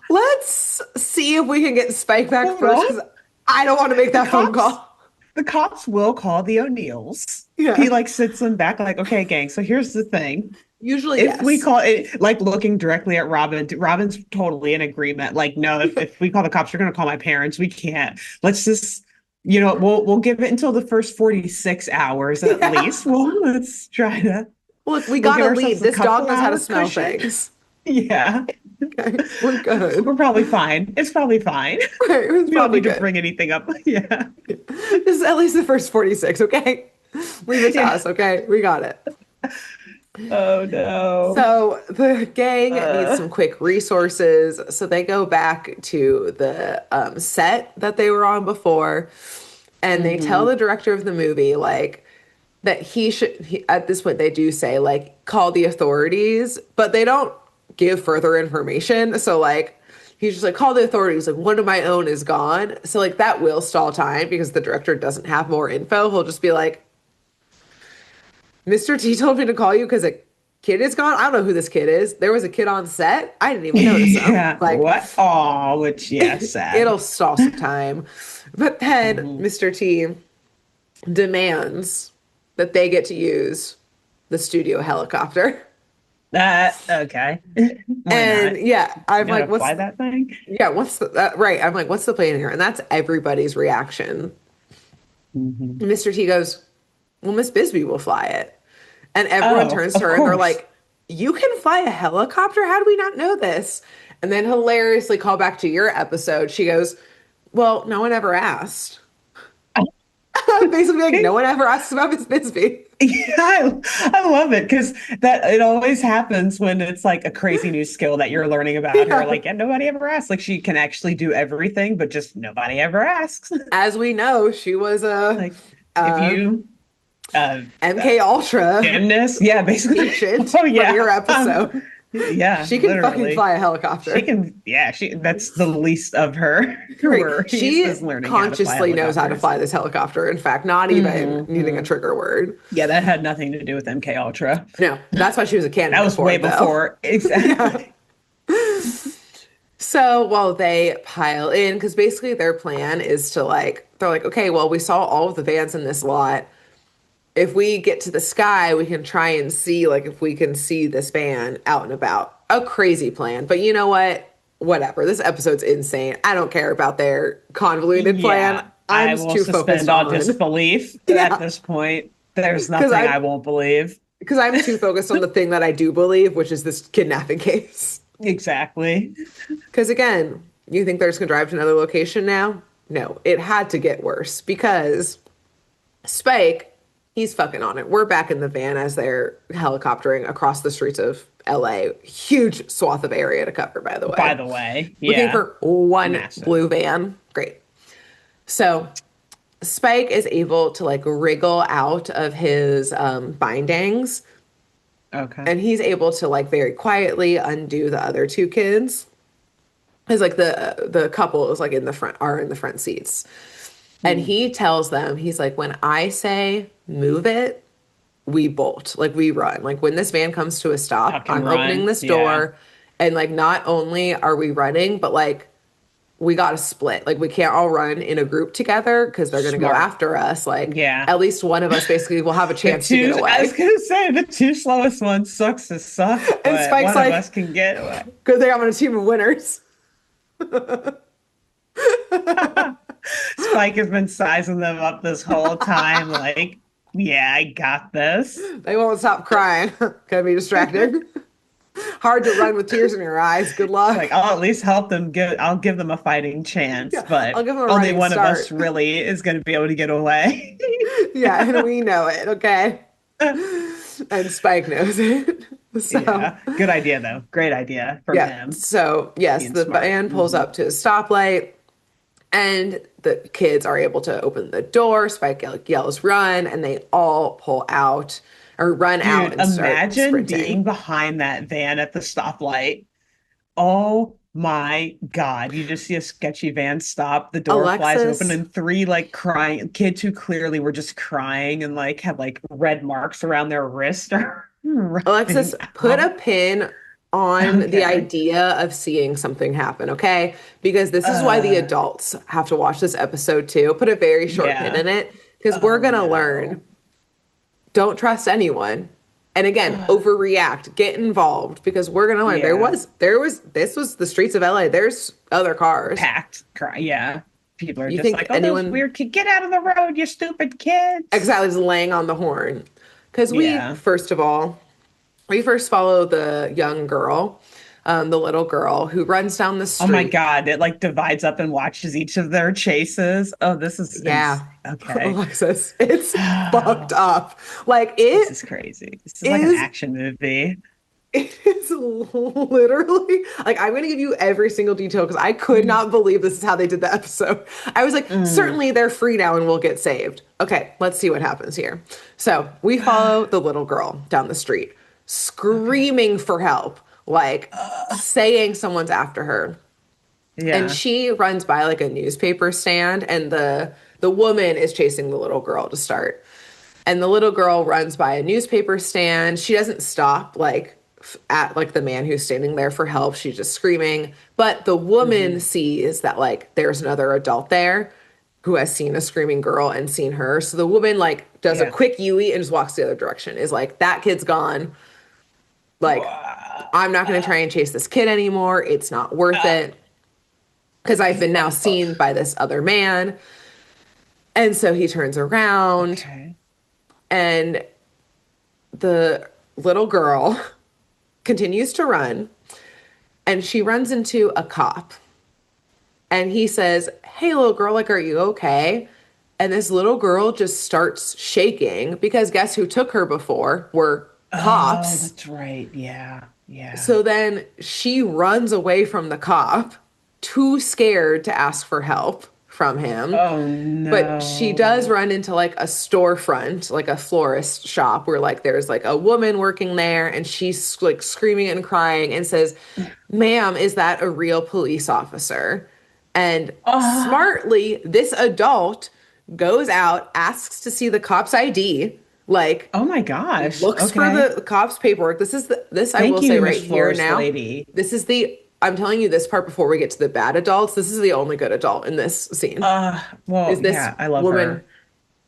let's see if we can get Spike back Hold first on. because I don't want to make The that phone cops call. the cops will call the O'Neills. He Yeah, like sits them back like, okay, gang, so here's the thing. usually If we yes. call it like looking directly at Robin's totally in agreement. Like, no, if we call the cops, you're gonna call my parents. We can't. Let's just, we'll give it until the first 46 hours at Yeah. least. Let's try to Look, we we'll got give a ourselves lead. a This dog couple knows how to hour smell cushion. things. Yeah. Okay, we're good. We're probably fine. It's probably fine. Right, it's We don't probably need to good. bring anything up. Yeah. Just at least the first 46, okay? Leave it to Yeah. us, okay? We got it. Oh no. So the gang needs Uh, some quick resources. So they go back to the set that they were on before, and they tell mhm. the director of the movie, like, that at this point, they do say, like, call the authorities, but they don't give further information. So, like, he's just like, call the authorities. Like, one of my own is gone. So, like, that will stall time because the director doesn't have more info. He'll just be like, Mr. T told me to call you because a kid is gone. I don't know who this kid is. There was a kid on set. I didn't even notice him. Yeah. Like, What? Oh, which yeah, sad. it'll stall some time. But then Mhm. Mr. T demands that they get to use the studio helicopter. That okay. Why And not? yeah, You I'm know how like, to fly that thing? what's right? I'm like, what's the plan here? And that's everybody's reaction. Mhm. Mr. T goes, well, Miss Bisbee will fly it. And everyone Oh, turns to of her and they're course. like, you can fly a helicopter? How do we not know this? And then hilariously call back to your episode. She goes, well, no one ever asked. Basically, like, no one ever asked about Miss Bisbee. Yeah, I love it because that it always happens when it's like a crazy new skill that you're learning about her. Yeah. Like, yeah, nobody ever asks. Like, she can actually do everything, but just nobody ever asks. As we know, she was Like, if a you uh, uh MK Ultra gymnast, yeah, basically. patient Oh from yeah, your episode. yeah, She can fucking literally. fly a She helicopter. can, yeah, she that's the least of her Right. worries She is learning how to fly consciously knows how to helicopters. fly this helicopter. In fact, not even needing a Hmm. trigger word. Yeah, that had nothing to do with MK Ultra. No, that's why she was a That candidate was for way it, though. before. Yeah. Exactly. So while they pile in, because basically their plan is to like, they're like, okay, well, we saw all of the vans in this lot. If we get to the sky, we can try and see, like, if we can see this van out and about. A crazy plan. But you know what? Whatever. This episode's insane. I don't care about their convoluted plan. Yeah, I'm I just will too focused suspend all on, disbelief at yeah, this point. There's because nothing I won't believe. I'm too focused on the thing that I do believe, which is this kidnapping case. Exactly. Because again, you think they're just gonna drive to another location now? No, it had to get worse because Spike, he's fucking on it. We're back in the van as they're helicoptering across the streets of LA. Huge swath of area to cover, by the By way. the way, Looking yeah, for one massive. blue van. Great. So Spike is able to like wriggle out of his bindings Okay. and he's able to like very quietly undo the other two kids. Because like the couple is like in the front are in the front seats. And Hmm. he tells them, he's like, when I say move it, we bolt, like we run. Like when this van comes to a stop, Fucking I'm opening run. this Yeah. door. And like not only are we running, but like we got to split. Like we can't all run in a group together because they're going to go Smart. after us. Like Yeah. at least one of us basically will have a The chance to get two, I was away. gonna say the two slowest ones sucks as suck, And but Spike's one of like, us can get away. good thing I'm on a team of winners. Spike has been sizing them up this whole time, like, yeah, I got this. They won't stop crying. Gonna be distracted. Hard to run with tears in your eyes. Good It's luck. like I'll at least help them I'll give them a fighting chance, Yeah, but I'll give him a only running one of us start. really is going to be able to get away. Yeah, and we know it, okay? And Spike knows it. So, Yeah, good idea though. Great idea from yeah. him So, yes, being the smart. van pulls up to a stoplight and the kids are able to open the door. Spike yells, run, and they all pull out or run out Dude, and start imagine sprinting. being behind that van at the stoplight. Oh my God. You just see a sketchy van stop, the door flies open, Alexis, and three like crying kids who clearly were just crying and like have like red marks around their wrist are Alexis, running put a out. pin on the Okay. idea of seeing something happen, okay? Because this is why the Uh, adults have to watch this episode too. Put a very short pin yeah. in it because we're Oh gonna learn no. don't trust anyone. And again, overreact, get involved because we're gonna learn. Yeah. This was the streets of LA. There's other cars. Packed. Cry. Yeah. People are You just think like, oh, those anyone weird kids, get out of the road, you stupid kids. exactly is laying on the horn? Because we, Yeah. first of all, we first follow the young girl, the little girl who runs down the Oh my street. God. It like divides up and watches each of their chases. Oh, this is Yeah, okay. Alexis, it's fucked up. Like This it is crazy. This is like an is action movie. it's literally like I'm going to give you every single detail because I could Mm. not believe this is how they did the episode. I was like, Mm. certainly they're free now and will get saved. Okay, let's see what happens here. So we follow the little girl down the street, Okay. screaming for help, like saying someone's after her. And Yeah. she runs by like a newspaper stand, and the woman is chasing the little girl to start. And the little girl runs by a newspaper stand. She doesn't stop like at like the man who's standing there for help. She's just screaming. But the woman Hmm. sees that like there's another adult there who has seen a screaming girl and seen her. So the woman like does a Yeah. quick Yui and just walks the other direction. Is like that kid's gone. Like Wha- I'm not going to try and chase this kid anymore. It's not worth uh, it because I've been now seen by this other man. And so he turns around okay. and the little girl continues to run and she runs into a cop and he says, "Hey, little girl, like, are you okay?" And this little girl just starts shaking because guess who took her before were Oh, cops. that's right. Yeah. Yeah. So then she runs away from the cop, too scared to ask for help from him. Oh But she does no. run into like a storefront, like a florist shop where like there's like a woman working there and she's like screaming and crying and says, "Ma'am, is that a real police officer?" And Oh, smartly, this adult goes out, asks to see the cop's ID, like oh my gosh. looks for Okay. the cop's paperwork. This I Thank will say you, right Miss here Florist now. Lady. This is the I'm telling you this part before we get to the bad adults. This is the only good adult in this scene. Well, Is this yeah, I love woman her.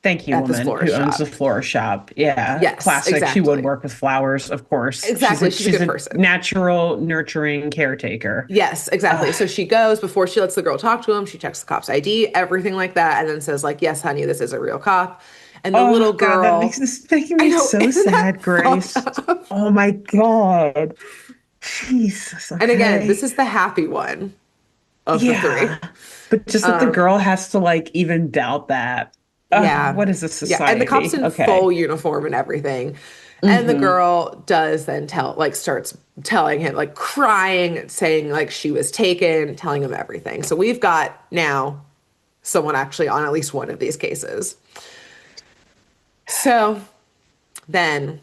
Thank you, at this woman who florist owns the shop? florist shop. Yeah, Yes, classic. She would exactly. work with flowers, of course. Exactly. She's a She's good a person. natural, nurturing caretaker. Yes, exactly. Uh, So she goes before she lets the girl talk to him. She checks the cop's ID, everything like that, and then says like, "Yes, honey, this is a real cop." And the little oh God, that makes girl, this making I me know, so isn't that sad, fucked Grace. up? Oh my God. Jesus. And again, this Okay. is the happy one of the three. Yeah. But just that the Um, girl has to like even doubt that. Yeah. What is this Yeah. And the cop's society? in Okay. full uniform and everything. And the Hmm. girl does then starts telling him, like crying, saying like she was taken, telling him everything. So we've got now someone actually on at least one of these cases. So then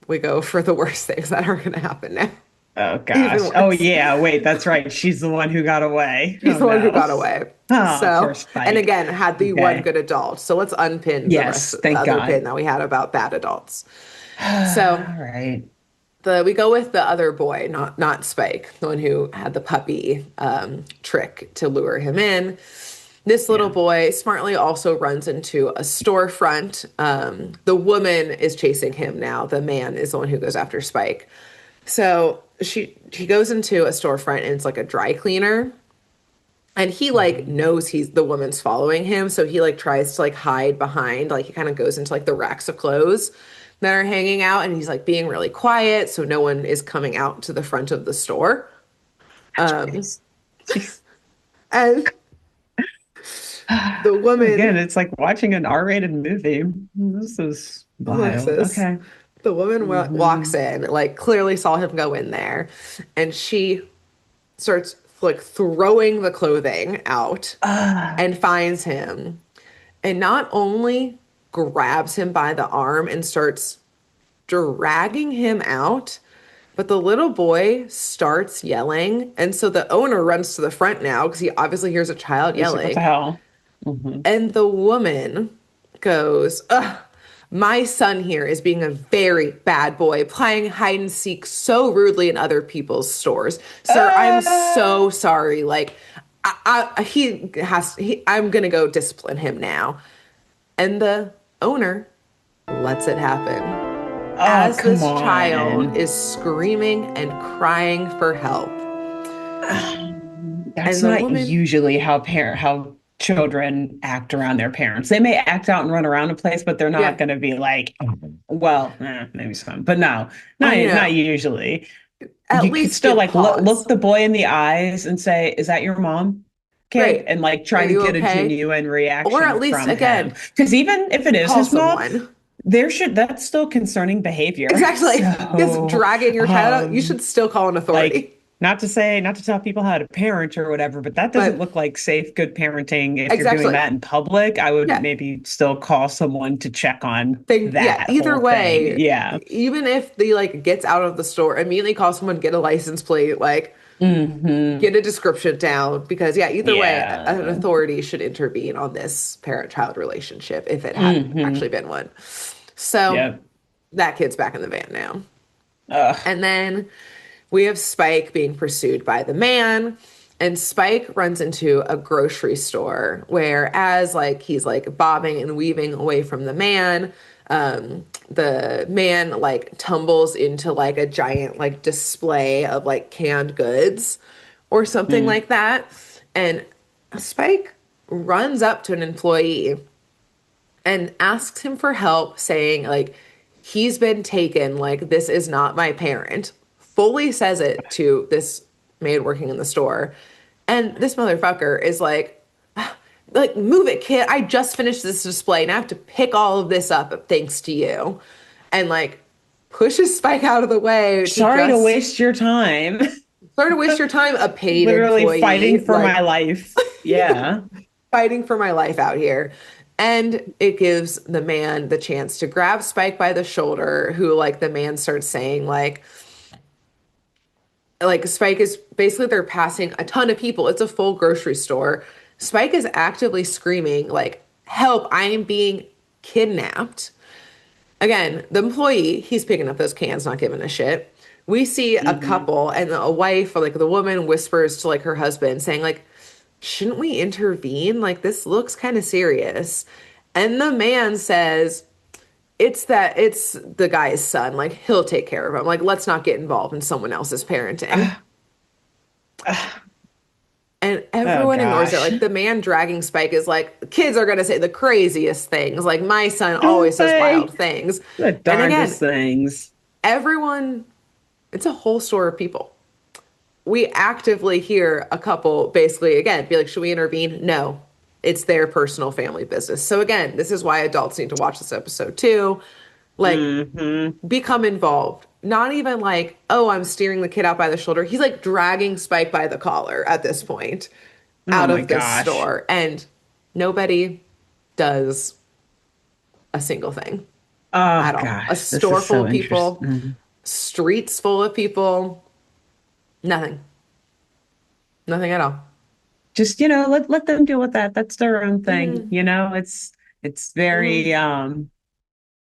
we go for the worst things that are going to happen now. Oh Even gosh. Oh worse. yeah. Wait, that's right. She's the one who got away. She's Oh the one who no. got away. Oh, So, poor and Spike. again, had the one Okay. good adult. So let's unpin the rest Yes, of the thank other God. pin that we had about bad adults. So All right. we go with the other boy, not Spike, the one who had the puppy trick to lure him in. This little Yeah. boy smartly also runs into a storefront. The woman is chasing him now. The man is the one who goes after Spike. So he goes into a storefront and it's like a dry cleaner. And he like Mhm. knows he's the woman's following him. So he like tries to like hide behind, like he kind of goes into like the racks of clothes that are hanging out, and he's like being really quiet, so no one is coming out to the front of the store. Um, Jeez. Jeez. and the Again, woman, it's like watching an R-rated movie. This is wild. Alexis, Okay. the woman walks Hmm. in, like clearly saw him go in there, and she starts like throwing the clothing out Ah, and finds him, and not only grabs him by the arm and starts dragging him out, but the little boy starts yelling. And so the owner runs to the front now because he obviously hears a child he's like, what the yelling. hell? Hmm. And the woman goes, ugh. My son here is being a very bad boy, playing hide and seek so rudely in other people's stores. Sir, I'm so Ah, sorry. Like, I'm gonna go discipline him now. And the owner lets it happen oh, as come this child on. is screaming and crying for help. That's And the not woman, usually how children act around their parents. They may act out and run around a place, but they're not yeah, going to be like, well, maybe some, but no, I not know, usually. at You could least still give like pause. look the boy in the eyes and say, "Is that your mom, kid?" Right. And like Are try to you get a okay? genuine Or reaction at least, from him. again, Because even if it is call his mom, someone. that's still concerning behavior. Exactly. Because So, dragging your child out, you should still call an like, authority. not to tell people how to parent or whatever, but that doesn't But look like safe, good parenting. If you're doing exactly. that in public, I would Yeah. maybe still call someone to check on Yeah. that Either whole thing. way, Yeah. even if the like gets out of the store, immediately call someone, get a license plate, like Hmm. get a description down. Because yeah, either way, an Yeah. authority should intervene on this parent-child relationship if it had actually Hmm. been one. So Yep. that kid's back in the van now. Ugh. And then we have Spike being pursued by the man, and Spike runs into a grocery store where, as like he's like bobbing and weaving away from the man like tumbles into like a giant like display of like canned goods or something Mm. like that. And Spike runs up to an employee and asks him for help, saying, like, he's been taken, like, this is not my parent. Fully says it to this maid working in the store. And this motherfucker is like, move it, kid. I just finished this display and I have to pick all of this up thanks to you. And like pushes Spike out of the way to Sorry to just waste your time. sort of waste your time, a paid Literally fighting employee, for my like life. Yeah. fighting for my life out here. And it gives the man the chance to grab Spike by the shoulder, who like the man starts saying like Spike is basically they're passing a ton of people. It's a full grocery store. Spike is actively screaming like, "Help, I am being kidnapped." Again, the employee, he's picking up those cans, not giving a shit. We see a Hmm. couple and a wife, or like the woman whispers to like her husband, saying, like, shouldn't we intervene? Like, this looks kind of serious. And the man says, it's the guy's son. Like, he'll take care of him. Like, let's not get involved in someone else's parenting. Ah, ah. And Oh everyone ignores it. gosh. Like, the man dragging Spike is like, kids are going to say the craziest things. Like, my son Don't always says they? wild things. The And again, darndest things. everyone, it's a whole store of people. We actively hear a couple basically, again, be like, should we intervene? No, it's their personal family business. So, again, this is why adults need to watch this episode too. Like, Hmm. become involved. Not even like, oh, I'm steering the kid out by the shoulder. He's like dragging Spike by the collar at this point Oh out my of this gosh. store. And nobody does a single thing Oh at all. A gosh. This store is full so of people, interesting. streets full of people, nothing. Nothing at all. Just, let them deal with that. That's their own thing. Mm, It's very mm.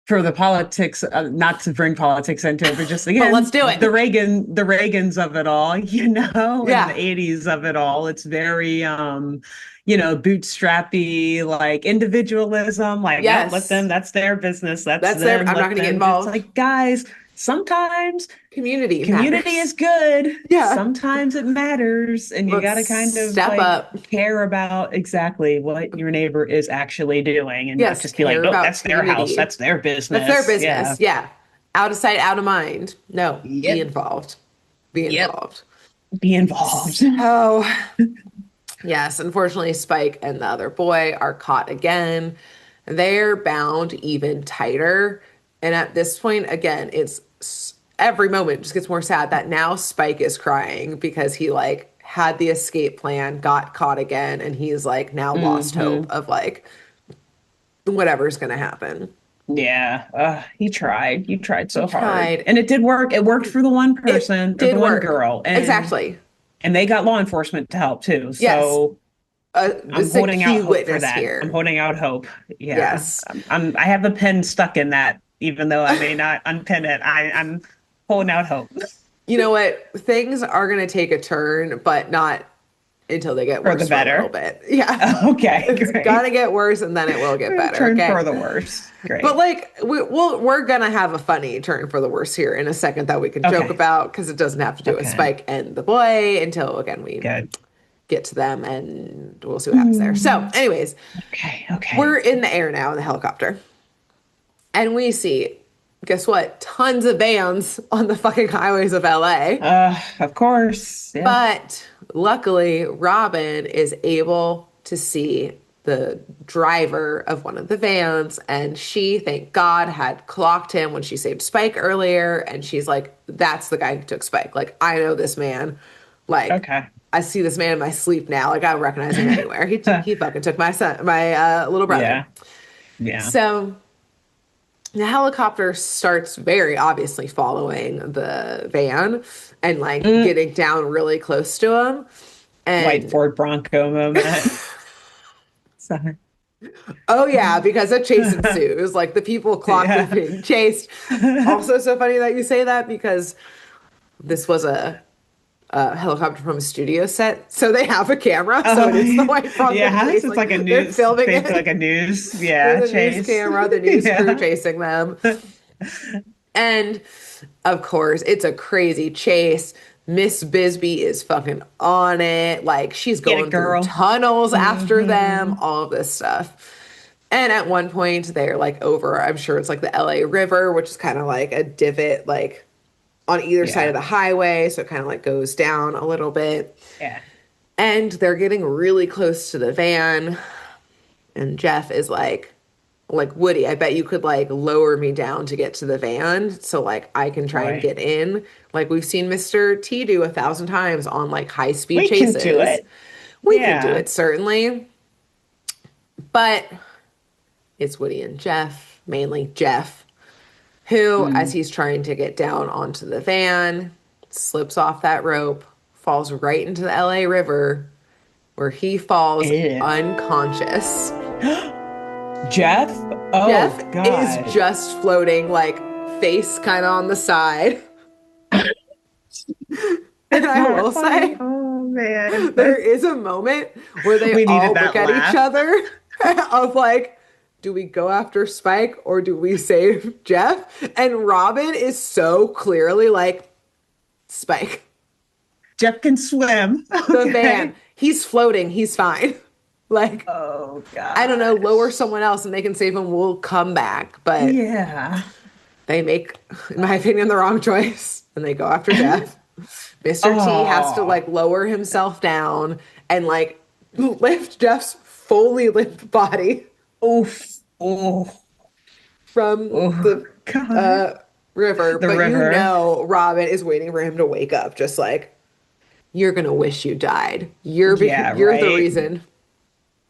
for the politics, not to bring politics into it, but just But let's again, do it. The Reagans of it all, and Yeah. the 80s of it all. It's very bootstrappy, like individualism, like, no, let them, Yes. that's their business, that's That's their, them, I'm not let going to get them do. It's involved. like, guys, sometimes Community community matters. is good. Yeah. Sometimes it matters, and you got Let's to kind of step like up. care about exactly what your neighbor is actually doing and not Yes, just be like, care oh, about that's their house, community. that's their That's their business. Yeah. business. Yeah. Out of sight, out of mind. No, be Yep. involved. Be Yep. involved. Be involved. So, yes, unfortunately, Spike and the other boy are caught again. They're bound even tighter. And at this point, again, every moment just gets more sad that now Spike is crying because he like had the escape plan, got caught again, and he's like now lost hope Hmm. of like whatever's going to happen. Yeah. He tried. He tried He so hard. tried. And it did work. It worked for the one It person or the did one work. girl. Exactly. And they got law enforcement to help too. Yes. So I'm It's a holding out key hope for witness that. I'm here. holding out hope. Yeah. Yes. I have the pen stuck in that, even though I may not unpin it. I'm holding out hope You know what? Things are going to take a turn, but not until they get for the worse for a little better. bit. Yeah. Okay, It's got to great. get worse and then it will get better. Turn Okay. for the worse. But Great. like we're gonna have a funny turn for the worse here in a second that we can joke Okay. about because it doesn't have to do with Okay. Spike and the boy until again we Good. get to them and we'll see what happens there. So, Mm, anyways, okay. Okay. we're in the air now in the helicopter. And we see, guess what? Tons of vans on the fucking highways of LA. Of course. Yep. But luckily, Robin is able to see the driver of one of the vans, and she, thank God, had clocked him when she saved Spike earlier. And she's like, that's the guy who took Spike. Like, I know this man. Like, Okay. I see this man in my sleep now. Like, I recognize him anywhere. He fucking took my son, my little brother. Yeah. Yeah. So the helicopter starts very obviously following the van and like Mm, getting down really close to him. white And Ford Bronco moment. Sorry. oh yeah, because a chase ensues. Like the people clocked them Yeah. being chased. Also, so funny that you say that because this was a helicopter from a studio set, so they have a camera. So Oh, it is the white Bronco yeah. chase. It's like a Like they're news, filming basically like it. a news, yeah, There's a news chase. camera, the news crew Yeah. chasing them. And of course, it's a crazy chase. Miss Bisbee is fucking on it. Like she's Get it, going through girl. tunnels after them, Hmm. all of this stuff. And at one point, they're like over, I'm sure it's like the LA River, which is kind of like a divot, like on either side of Yeah. the highway. So it kind of like goes down a little bit. Yeah. And they're getting really close to the van. And Jeff is like Woody, I bet you could like lower me down to get to the van so like I can try and Boy. get in. Like we've seen Mr. T do 1,000 times on like high speed We can do chases. it. We can do Yeah. it certainly, but it's Woody and Jeff, mainly Jeff, who, as Mm. he's trying to get down onto the van, slips off that rope, falls right into the LA River, where he falls Ew. unconscious. Jeff? Oh Jeff is God. just floating, like face kind of on the side. And It's I not will funny. say, Oh man. there is a moment where they We needed all look that at each laugh. other of like, do we go after Spike or do we save Jeff? And Robin is so clearly like, Spike, Jeff can swim. the van, Okay. he's floating, he's fine. Like, Oh I don't know, lower gosh. someone else and they can save him. We'll come back. But Yeah. they make, in my opinion, the wrong choice and they go after Jeff. Mr. T has to Oh. like lower himself down and like lift Jeff's fully limp body Oof. Oh. from Oh the God. uh, river. The But you river. know, Robin is waiting for him to wake up, just like, you're gonna wish you died. Yeah, You're the right. reason,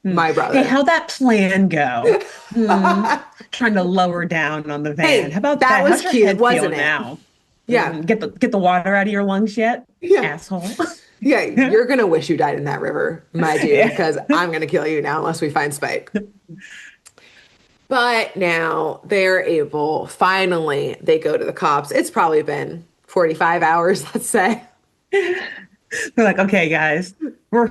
Hmm. my Hey, brother. how'd that plan go? Hmm. Trying to lower down on the van. How Hey, about that that? was How's your cute, head feel wasn't it? now? Yeah, Get the water out of your lungs yet, yeah, asshole? yeah. Yeah. You're gonna wish you died in that river, my dude, Yeah. because I'm gonna kill you now unless we find Spike. But now they're able, finally, they go to the cops. It's probably been 45 hours, let's say. They're like, okay, guys, we're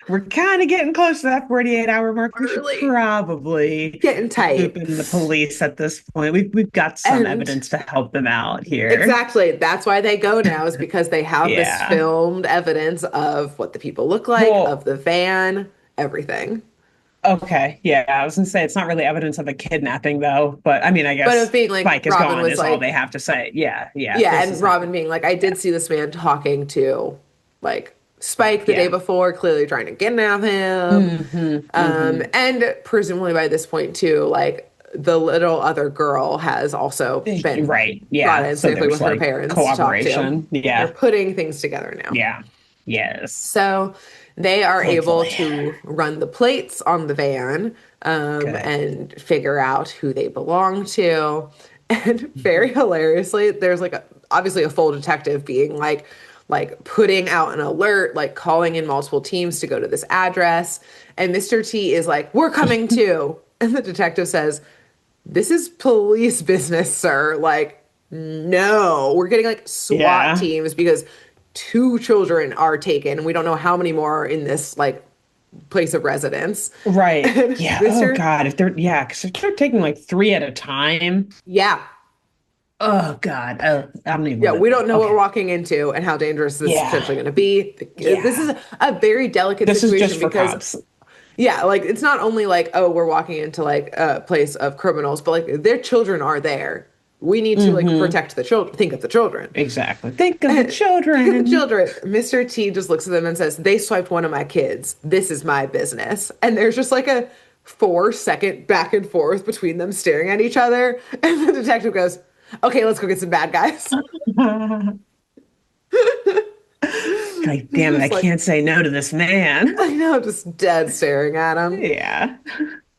we're kind of getting close to that 48-hour mark. We should Early, probably getting loop tight. in the police at this point. We've got some And evidence to help them out here. exactly, that's why they go now, is because they have this Yeah. filmed evidence of what the people look like, of Well, the van, everything. okay. Yeah, I was gonna say it's not really evidence of a kidnapping though, but I mean, I But of guess being like, Spike is Robin gone was is all they like, have to say. Yeah, yeah, yeah, this and is happening. Robin being like, I Yeah, did see this man talking to like Spike the day yeah. before, clearly trying to kidnap him. Hmm. And presumably by this point too, like the little other girl has also been Right. brought Yeah. in So safely there's with her like parents to talk to. cooperation. They're Yeah. putting things together now. Yeah. Yes. So they are able Hopefully. to run the plates on the van, Good. and figure out who they belong to. And very Mhm. hilariously, there's like obviously a full detective being like putting out an alert, like calling in multiple teams to go to this address. And Mr. T is like, "We're coming too." And the detective says, "This is police business, sir. Like, no, we're getting like SWAT Yeah. teams because two children are taken and we don't know how many more are in this like place of residence." Right. And Yeah. Oh Mr. God. If they're yeah, because if they're taking like three at a time. Yeah, Oh God. Oh, I don't even yeah, want we to. don't know what we're Okay. walking into and how dangerous this is Yeah. potentially going to be. This is Yeah. a very delicate This is just situation for because cops. yeah, like it's not only like, oh, we're walking into like a place of criminals, but like their children are there. We need to like Hmm. protect the children, think of the children. Exactly. Think of the Think of the children. children. Mr. T just looks at them and says, "They swiped one of my kids. This is my business." And there's just like a 4 second back and forth between them staring at each other. And the detective goes, "Okay, let's go get some bad guys." Like, It's damn it, I just like, can't say no to this man. I know, just dead staring at him. Yeah.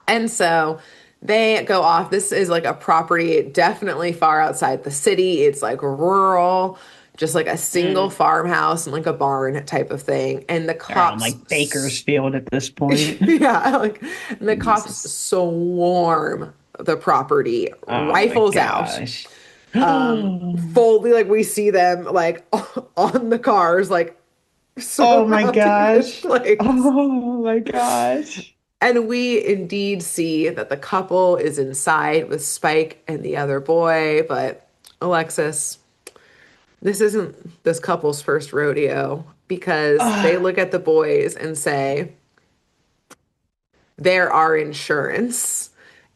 And so they go off. This is like a property definitely far outside the city. It's like rural, just like a single Mm. farmhouse and like a barn type of thing. And the They're on cops, like Bakersfield at this point. yeah, like and the cops Jesus. swarm the property, Oh my rifles out. gosh. Fully like we see them like on the cars, like Oh my surrounding this gosh. place. Oh my gosh. And we indeed see that the couple is inside with Spike and the other boy, but Alexis, this isn't this couple's first rodeo because they Ah, look at the boys and say, "They're our insurance."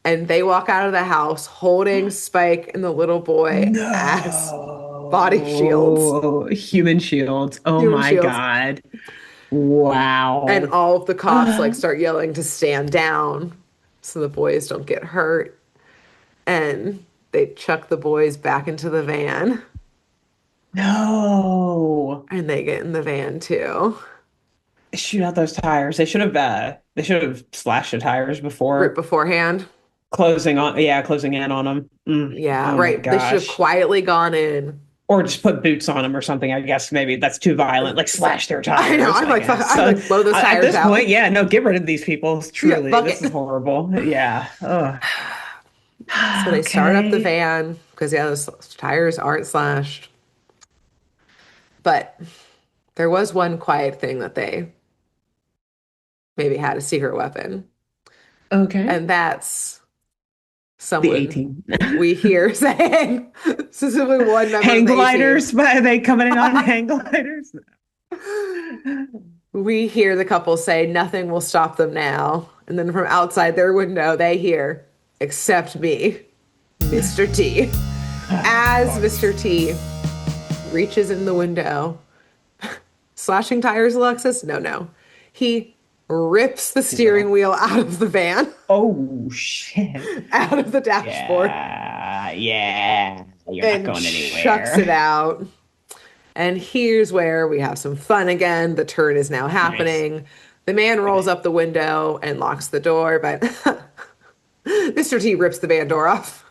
And they walk out of the house holding Spike and the little boy as body shields, no. Human shields. Oh human my shields. God. And Wow. all of the cops like Ah, start yelling to stand down so the boys don't get hurt. And they chuck the boys back into the van no. and they get in the van too. Shoot out those tires. They should have slashed the tires Right before beforehand. closing in on them. Yeah, Oh my right. They should have gosh. quietly gone in. Or just put boots on them or something. I guess maybe that's too violent. Like slash their I know. tires, I'm I like, fuck, guess. I'm So like, blow those at tires this point, out. yeah, no, get rid of these people. Yeah, Truly, fuck this is it. horrible. Yeah. Ugh. So they start up the Okay. van because yeah, those tires aren't slashed. But there was one quiet thing that they maybe had a secret weapon, Okay. and that's The someone 18. we hear saying, specifically one member of Hang the A team. gliders, but are they coming in on hang gliders? We hear the couple say, "Nothing will stop them now." And then from outside their window, they hear, "Except me, Mr. T." Of As Mr. course. T reaches in the window, slashing tires, Alexis? No, no. He rips the steering No. wheel out of the van, Oh shit. out of the dashboard, Yeah. Yeah. You're not and going chucks it anywhere. out. And here's where we have some fun again. The turn is now Nice. happening. The man rolls up the window and locks the door, but Mr. T rips the van door off.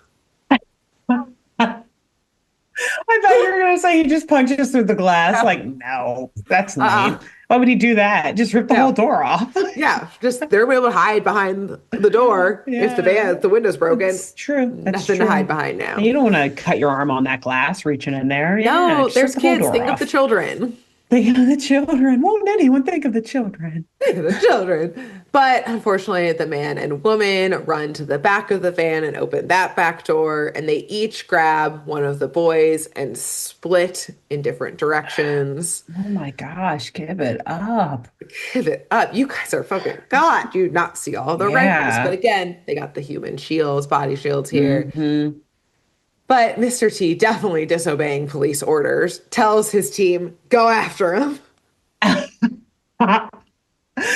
I thought you were gonna say he just punches through the glass. No, Like, no, that's uh-uh, lame. Why would he do that? Just rip the whole no. door off. Yeah, just they're able to hide behind the door Yeah, if the window's broken. that's true. That's Nothing to hide true. behind And now. you don't want to cut your arm on that glass reaching in there. Yeah, No, just there's rip the whole kids. door Think of the off. children. Think of the children. Won't anyone think of the children? The children. But unfortunately, the man and woman run to the back of the van and open that back door, and they each grab one of the boys and split in different directions. Oh my gosh, give it up. Give it up. You guys are fucking God. You not see all the rifles. But Yeah. again, they got the human shields, body shields here. Hmm. But Mr. T, definitely disobeying police orders, tells his team, go after him.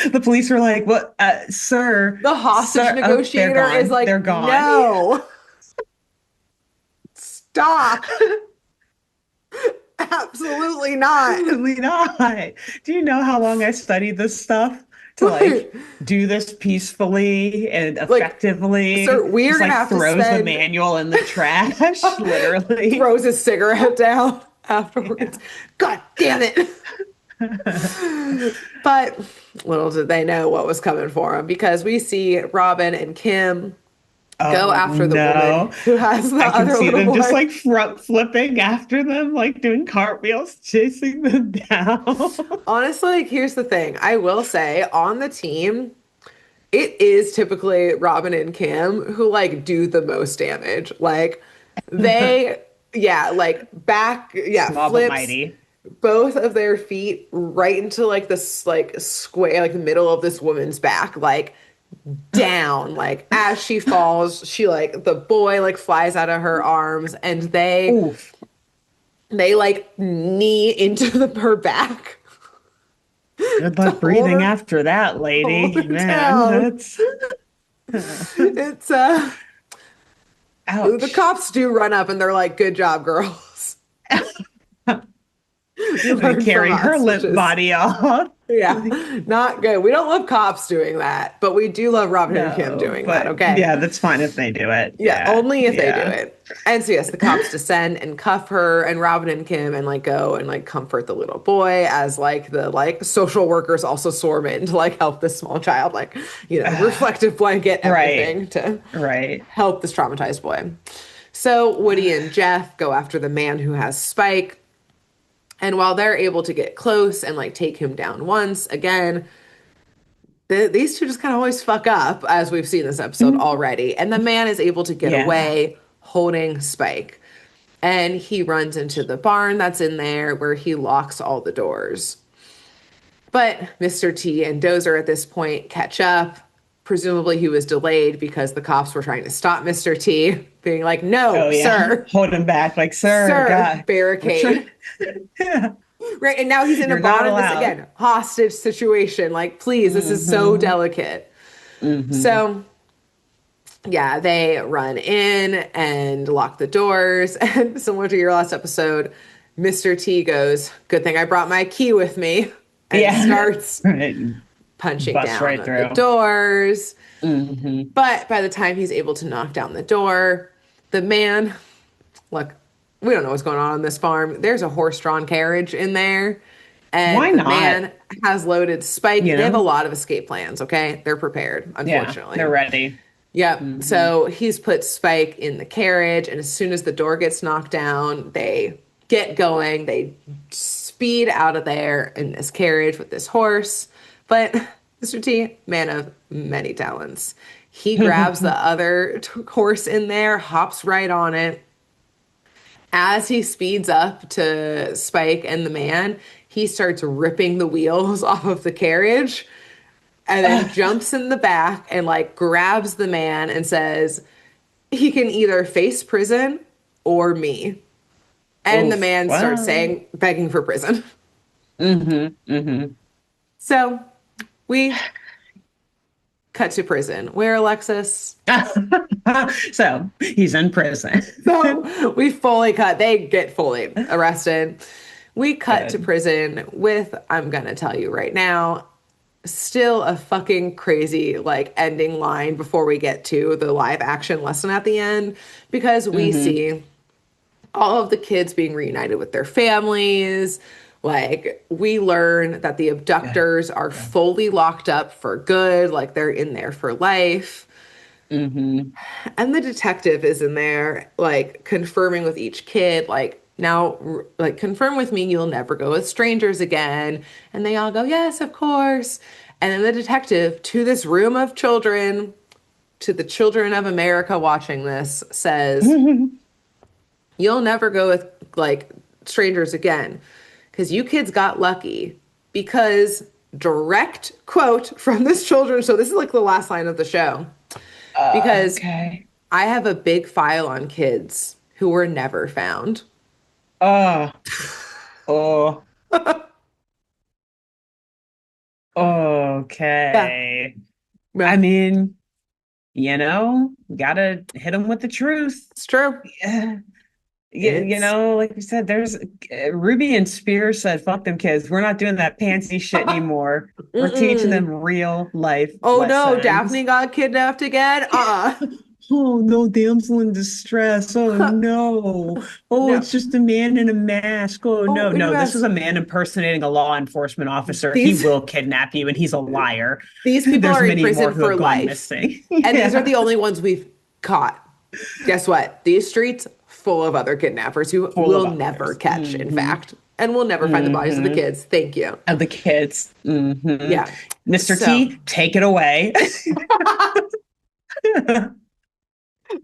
The police were like, "What, sir, The hostage sir?" Oh, they're negotiator is gone. like, They're gone. no, stop. Absolutely not. Absolutely not. Do you know how long I studied this stuff to like do this peacefully and Like, effectively? sir, we are Just gonna like have to throws the spend, manual in the trash, literally. throws his cigarette down afterwards. God damn it. But little did they know what was coming for him because we see Robin and Kim go Oh after the woman no. who has the I can other see little them just boy. like front flipping after them, like doing cartwheels, chasing them down. Honestly, like, here's the thing. I will say on the team, it is typically Robin and Kim who like do the most damage. Like they, yeah, like back, yeah, Small but flips mighty. both of their feet right into like this like square, like the middle of this woman's back, like down. Like as she falls, she like the boy like flies out of her arms, and Oof. they like knee into her back Good to luck breathing after that, hold lady. her Man, down. that's It's the ouch. cops do run up and they're like, "Good job, girls. You They learned from carry her us," which limp is body off. yeah, Like, not good. We don't love cops doing that, but we do love Robin and Kim no, doing that. but Okay. yeah, that's fine if they do it. Yeah, Yeah, only if they do yeah. it. And so yes, the cops descend and cuff her and Robin and Kim and like go and like comfort the little boy as like the like social workers also swarm in to like help this small child, like, reflective blanket, Right, everything to right. help this traumatized boy. So Woody and Jeff go after the man who has Spike. And while they're able to get close and like take him down once, again, these two just kind of always fuck up, as we've seen this episode Mm, already. And the man is able to get yeah. away holding Spike. And he runs into the barn that's in there where he locks all the doors. But Mr. T and Dozer at this point catch up. Presumably, he was delayed because the cops were trying to stop Mr. T, being like, no, Oh yeah. sir, Hold him back, like, sir, sir, God, we're trying. barricade. Yeah. Right. And now he's in a You're not barn in this, allowed. again, hostage situation. Like, please, this is so Hmm. delicate. Hmm. So, yeah, they run in and lock the doors. And similar to your last episode, Mr. T goes, good thing I brought my key with me, and Yeah. starts Right. punching Bust down right at the through. doors. Hmm. But by the time he's able to knock down the door, the man, look, we don't know what's going on this farm. There's a horse-drawn carriage in there, and Why the not? man has loaded Spike. You They have a know? lot of escape plans, okay? They're prepared, Yeah, they're unfortunately. ready. Yep. Hmm. So he's put Spike in the carriage, and as soon as the door gets knocked down, they get going. They speed out of there in this carriage with this horse. But Mr. T, man of many talents, he grabs the other horse in there, hops right on it. As he speeds up to Spike and the man, he starts ripping the wheels off of the carriage and then jumps in the back and like grabs the man and says he can either face prison or me. And the Oof. man starts Well, saying, begging for prison. hmm. So we cut to prison. Where, Alexis? So he's in prison. So we fully cut, they get fully arrested. We cut to Good. prison with, I'm gonna tell you right now, still a fucking crazy like ending line before we get to the live action lesson at the end because we Hmm. see all of the kids being reunited with their families. Like, we learn that the Good. abductors are Good. fully locked up for good, like, they're in there for life. Hmm. And the detective is in there, like, confirming with each kid, like, Now, like, confirm with me you'll never go with strangers again. And they all go, yes, of course. And then the detective, to this room of children, to the children of America watching this, says, you'll never go with like strangers again because you kids got lucky. Because, direct quote from this children, so this is like the last line of the show, because Okay. I have a big file on kids who were never found. Oh, oh, Yeah, okay. I yeah, mean, gotta hit them with the truth. it's true. Yeah. It's Like you said, there's Ruby and Spears said, fuck them kids. We're not doing that pansy shit anymore. We're teaching them Mm-mm. real life Oh no, Daphne lessons. got kidnapped again. Oh no, damsel in distress. Oh no. Oh, No. it's just a man in a mask. Oh Oh, no, in a no, this is mess. a man impersonating a law enforcement officer. He These will kidnap you and he's a liar. these people There's are in many more prison who have for gone life. missing. And these are Yeah. the only ones we've caught. Guess what? These streets full of other kidnappers who Full of we'll never others. catch, in fact. And we'll never find the bodies of the kids. Thank you. Of the kids. Yeah. Mr. So T, take it away.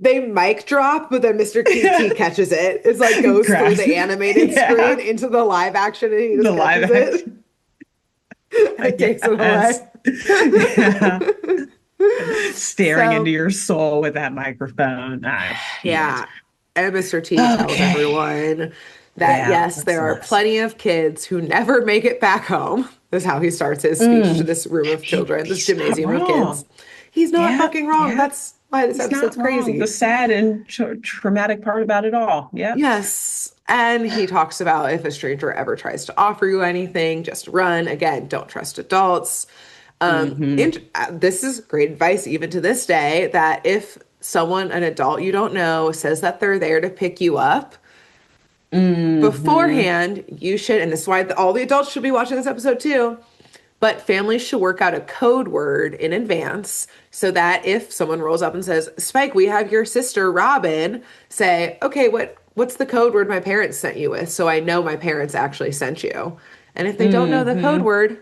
they mic drop, but then Mr. T catches it. It's like goes through Grabs. the animated screen Yeah. into the live action and he The just live catches it action. and takes it Yes. away. Yeah. Staring into So your soul with that microphone. Ah, shit. yeah. And Mr. T tells Okay. everyone that Yeah, yes, what's there are next? plenty of kids who never make it back home. This is how he starts his speech to Mm, this room of children, this he's not gymnasium of kids. wrong. He's not Yep, fucking wrong. yep. That's why this He's episode's not wrong. The crazy. sad and traumatic part about it all. Yep. Yes. And he talks about if a stranger ever tries to offer you anything, just run. Again, don't trust adults. Hmm. This is great advice, even to this day, that if someone, an adult you don't know, says that they're there to pick you up, Hmm. beforehand, you should, and this is why all the adults should be watching this episode too, but families should work out a code word in advance so that if someone rolls up and says, Spike, we have your sister Robin, say, okay, what's the code word my parents sent you with? So I know my parents actually sent you. And if they don't know the code Hmm. word,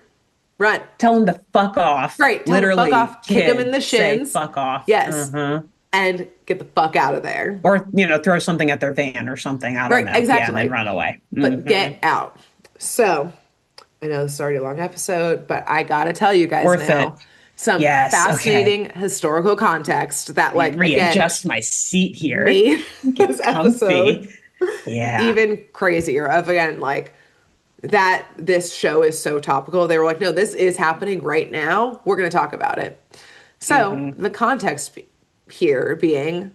run. Tell him to fuck off. Right. Tell them to fuck Literally, off, kick them in kid, the say shins. fuck off. Yes. Uh-huh. And get the fuck out of there. Or, throw something at their van or something. I don't Right. know. Yeah, and then Exactly. run away. But get out. So I know this is already a long episode, but I gotta tell you guys Worth it. now some Yes. Okay. fascinating historical context that, like, again, Readjust my seat here. made this Get episode comfy. Yeah. even crazier. Of again, like that this show is so topical. They were like, no, this is happening right now. We're gonna talk about it. So Hmm. the context here being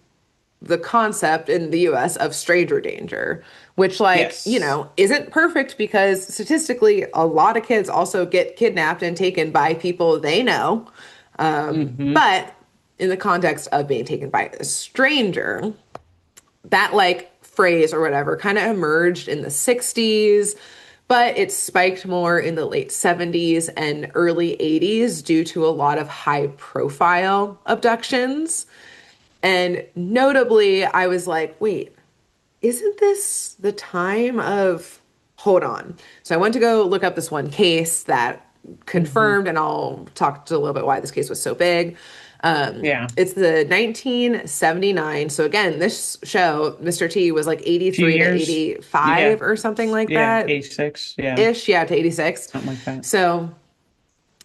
the concept in the US of stranger danger, which, like, Yes. isn't perfect because statistically, a lot of kids also get kidnapped and taken by people they know. Hmm. But in the context of being taken by a stranger, that like phrase or whatever kind of emerged in the 60s, but it spiked more in the late 70s and early 80s due to a lot of high profile abductions. And notably, I was like, wait, isn't this the time of, hold on. So I went to go look up this one case that Hmm. confirmed, and I'll talk to a little bit why this case was so big. Yeah. It's the 1979. So again, this show, Mr. T, was like Few 83 to years. Yeah. 85 or something like Yeah. that 86. Yeah. ish. Yeah, to 86. Something like that. So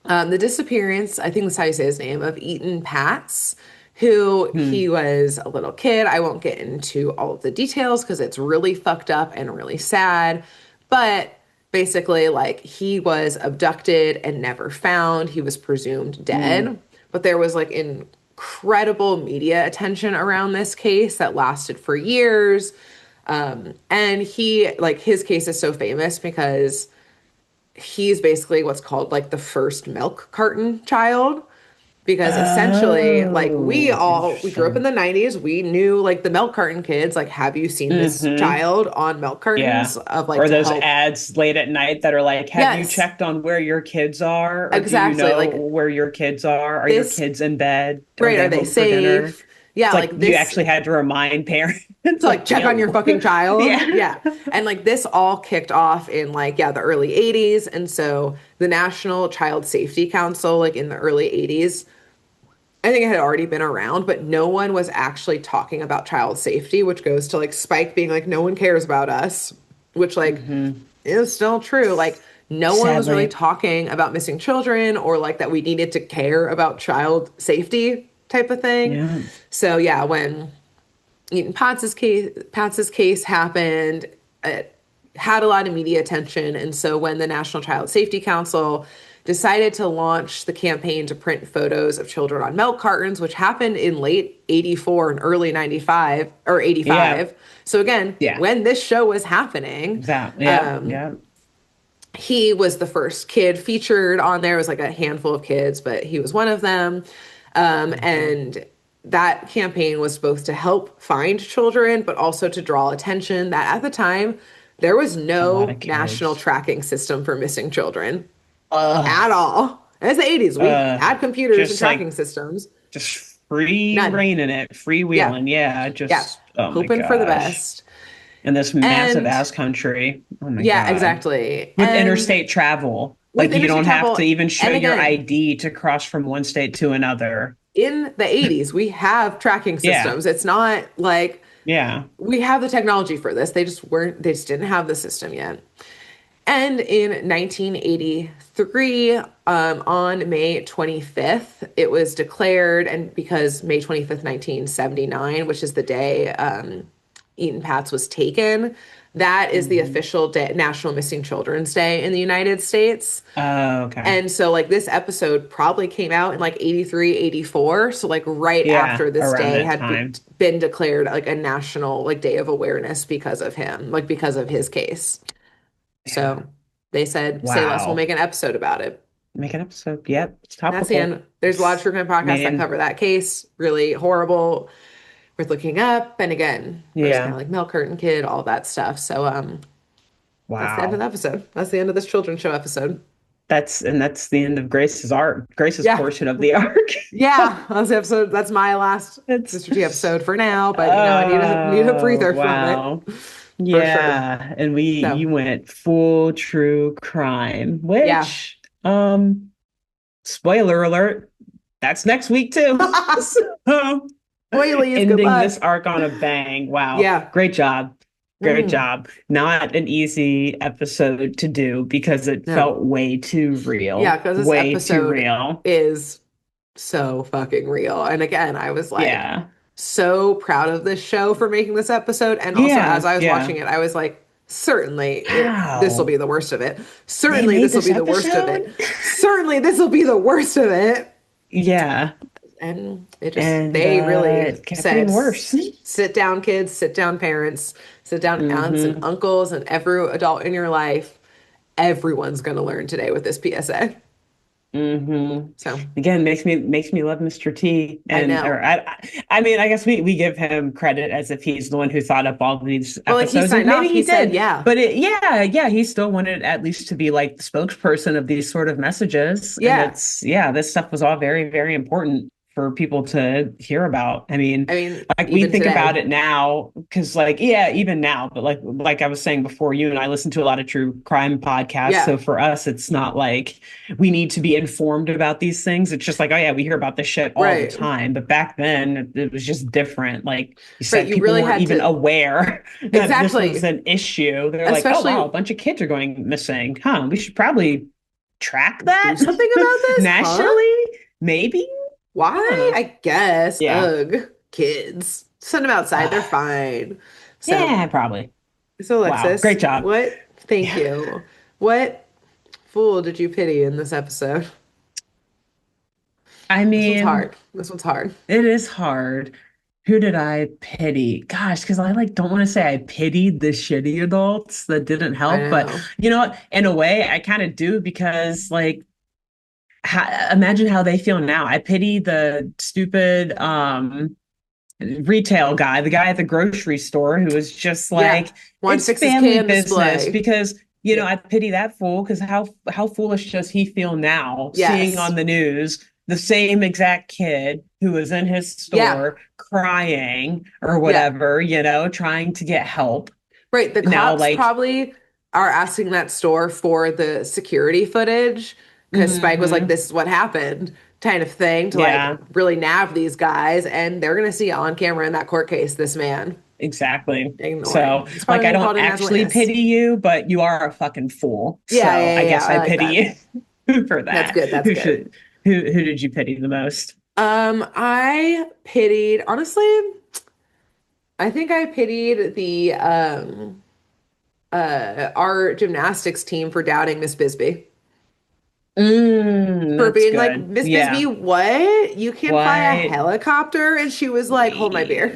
the disappearance, I think that's how you say his name, of Eaton Patz, who Hmm. he was a little kid. I won't get into all of the details because it's really fucked up and really sad. But basically, like, he was abducted and never found. He was presumed Hmm. dead. But there was like incredible media attention around this case that lasted for years. And his case is so famous because he's basically what's called like the first milk carton child, because essentially, like, Oh, we grew up in interesting. the 90s, we knew like the milk carton kids, like, have you seen this Hmm. child on milk Yeah. cartons, of like Or to those help. ads late at night that are like, have you Yes, checked on where your kids are? Or do you exactly. know Like, where your kids are? Are your this kids in bed? Are right, they are they home for dinner? safe? Yeah, It's like like you this actually had to remind parents, to like like, check on your fucking child. yeah. Yeah. And like this all kicked off in like, yeah, the early 80s. And so the National Child Safety Council, like in the early 80s, I think it had already been around, but no one was actually talking about child safety, which goes to like Spike being like, no one cares about us, which like Hmm. is still true. Like, no one was really Sadly. talking about missing children or like that we needed to care about child safety type of thing. Yeah. So yeah, when Eaton Patz's case happened, it had a lot of media attention, and so when the National Child Safety Council decided to launch the campaign to print photos of children on milk cartons, which happened in late 84 and early 95 or Yeah. 85. So again, Yeah. when this show was happening, Yeah. Yeah. he was the first kid featured on there. It was like a handful of kids, but he was one of them. Hmm. And that campaign was both to help find children, but also to draw attention that at the time, there was A lot no of national kids. tracking system for missing children Uh, at all. It's the 80s. We uh, had computers and just tracking like, systems. just free None. reign in it, free Yeah. wheeling. Yeah. Yeah. Just, oh my Hoping for the gosh. best. In this massive And ass country. Oh my yeah, God. exactly. With And interstate travel. with Like you interstate don't have to travel, even show and your again, ID to cross from one state to another. in the 80s, we have tracking Yeah. systems. It's not like Yeah. we have the technology for this. They just didn't have the system yet. And in 1983, on May 25th, it was declared, and because May 25th, 1979, which is the day Eaton Patz was taken, that is the Hmm. official day, National Missing Children's Day in the United States. Oh, okay. And so, like, this episode probably came out in like 83, 84. So, like, right Yeah, after this around day that had time. been declared like a national, like, day of awareness because of him, like, because of his case. Yeah. So they said, say less, we'll Wow. make an episode about it. Make an episode. Yep. It's That's the topical. end. There's a lot of true crime I podcasts that mean, cover that case. Really horrible, worth looking up. And again, first kind yeah. of like Milk Curtain Kid, all that stuff. So, that's the end of Wow. the episode. That's the end of this children's show episode. That's the end of Grace's arc, Grace's Yeah. portion of the arc. Yeah, that's the episode. That's my last Mr. T It's episode for now, but I need a breather from it wow. for sure. Yeah, and we So, you went full true crime, yeah. which spoiler alert, that's next week too. So, Oilies, good ending luck. this arc on a bang. Wow. Yeah. Great job. Great Mm, job. Not an easy episode to do because it no. felt way too Yeah, real. because this Way too episode real. is so fucking real. And again, I was like Yeah. so proud of this show for making this episode. And also, as Yeah. I was watching Yeah. it, I was like, certainly this will How? be the worst of it. They Certainly, made this will this be the worst of episode? it. Certainly, this will be the worst of it. Yeah. And it just, And they really it kept getting said, worse. sit down, kids, sit down, parents, sit down, aunts and Hmm. uncles, and every adult in your life. Everyone's going to learn today with this PSA. Hmm. So Again, makes me love Mr. T. I And know. or I mean, I guess we give him credit as if he's the one who thought up all of these Well, like he episodes, and signed maybe off, he he said, did. yeah, But yeah, he still wanted at least to be like the spokesperson of these sort of messages. And yeah. it's yeah, this stuff was all very, very important for people to hear about. I mean, I mean, like we even think about today. it now because like yeah, even now, but like I was saying before, you and I listen to a lot of true crime podcasts. Yeah, So for us, it's not like we need to be informed about these things. It's just like, oh yeah, we hear about this shit all the right. time. But back then it was just different. Like you Right. said, You people really weren't had even to, aware that this was exactly. an issue. They're like, oh wow, a Especially bunch of kids are going missing. Huh, we should probably track do that something about this, huh? nationally, maybe. Why? Huh. I guess. Yeah. Ugh, kids. Send them outside. They're fine. So, Yeah, probably. so Wow. Alexis, Great job. what? Thank Yeah. you. What fool did you pity in this episode? I This one's mean, hard. This one's hard. it is hard. Who did I pity? Gosh, because I like don't want to say I pitied the shitty adults that didn't I help, but know. you know what? In a way, I kind of do because like imagine how they feel now. I pity the stupid retail guy, the guy at the grocery store who was just Yeah. like, Want to it's fix his family can business display. because Yeah. I pity that fool because how foolish does he feel now seeing Yes. on the news the same exact kid who was in his Yeah. store crying or Yeah. whatever, trying to get help. Right. The Now, cops like, probably are asking that store for the security footage because Spike was like, mhm, this is what happened, kind of thing, to like yeah, really nab these guys. And they're going to see on camera in that court case this man exactly. So, ignoring. He's probably like, I being don't called in as a actually witness. pity you, but you are a fucking fool. Yeah. So Yeah. I Yeah. Yeah. guess I I like that. pity you for That's that. good. That's Who good. should, who did you pity the most? I pitied, honestly, I think I pitied the our gymnastics team for doubting Miss Bisbee. For That's being like, good. Miss Bisbee, Yeah. what? You can't fly a What? helicopter? And she was like, hold my beer.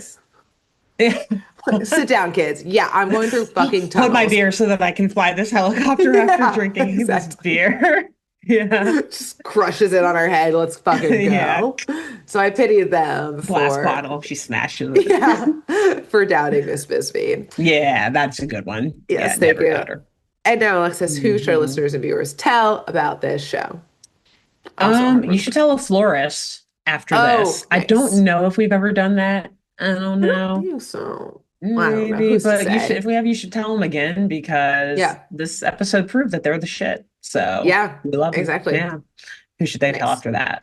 Please. Sit down, kids. Yeah, I'm going through fucking Hold my tunnels. beer so that I can fly this helicopter after Yeah, drinking this exactly. beer. Yeah. Just crushes it on our head. Let's fucking Yeah. go. So I pitied them Glass for, bottle. She smashes yeah, it. for doubting Miss Bisbee. Yeah, that's a good one. Yeah, Yes, thank never you. doubt her. And now, Alexis, who should our Hmm. listeners and viewers tell about this show? Also a hard You one. should tell a florist after this. Oh, I nice. don't know if we've ever done that. I don't I don't know. think so. Well, I don't know. Maybe, Who's to but you should, say? if we have, you should tell them again because Yeah. this episode proved that they're the shit. So Yeah, we love them. exactly. Yeah. Who should they tell Nice. after that?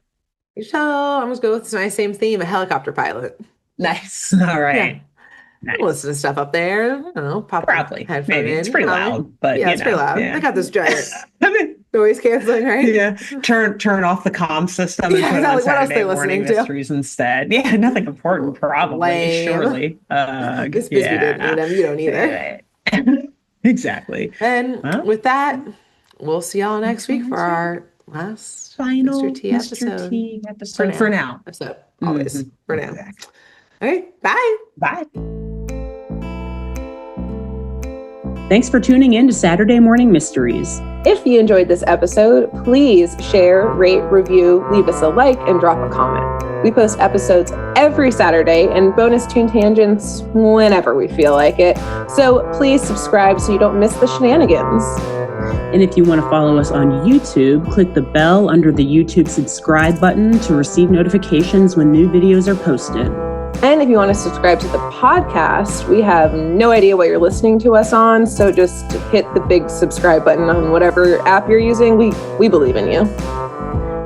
You shall. I'm just go with my same theme, a helicopter pilot. Nice. All Yeah. right. I'll Nice. listen to stuff up there. I don't know, pop a Probably. headphone Maybe. It's in, pretty probably. loud, but Yeah, it's pretty loud. They yeah. got this giant I mean, noise canceling, right? yeah. Turn off the comm system and Yeah, put on exactly. What else are they Saturday morning listening to? mysteries instead. Yeah, nothing important, probably, Lame. surely. Miss Bisbee didn't need Yeah. them. You don't either. Anyway. Exactly. And Well, with that, we'll see y'all next until week for next week. our last Mr. Final T Mr. episode. T For episode for now. now. Episode. Always. Mhm. For now. Exactly. Okay. Bye. Bye. Thanks for tuning in to Saturday Morning Mysteries. If you enjoyed this episode, please share, rate, review, leave us a like, and drop a comment. We post episodes every Saturday and bonus tune tangents whenever we feel like it. So please subscribe so you don't miss the shenanigans. And if you want to follow us on YouTube, click the bell under the YouTube subscribe button to receive notifications when new videos are posted. And if you want to subscribe to the podcast, we have no idea what you're listening to us on. So just hit the big subscribe button on whatever app you're using. We believe in you.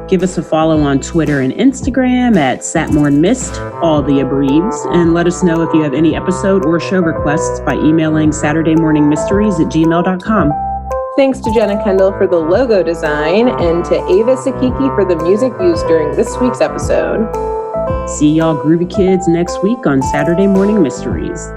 Give us a follow on Twitter and Instagram at SatmornMist, all the abreves, and let us know if you have any episode or show requests by emailing SaturdayMorningMysteries@gmail.com. Thanks to Jenna Kendall for the logo design and to Ava Sakiki for the music used during this week's episode. See y'all groovy kids next week on Saturday Morning Mysteries.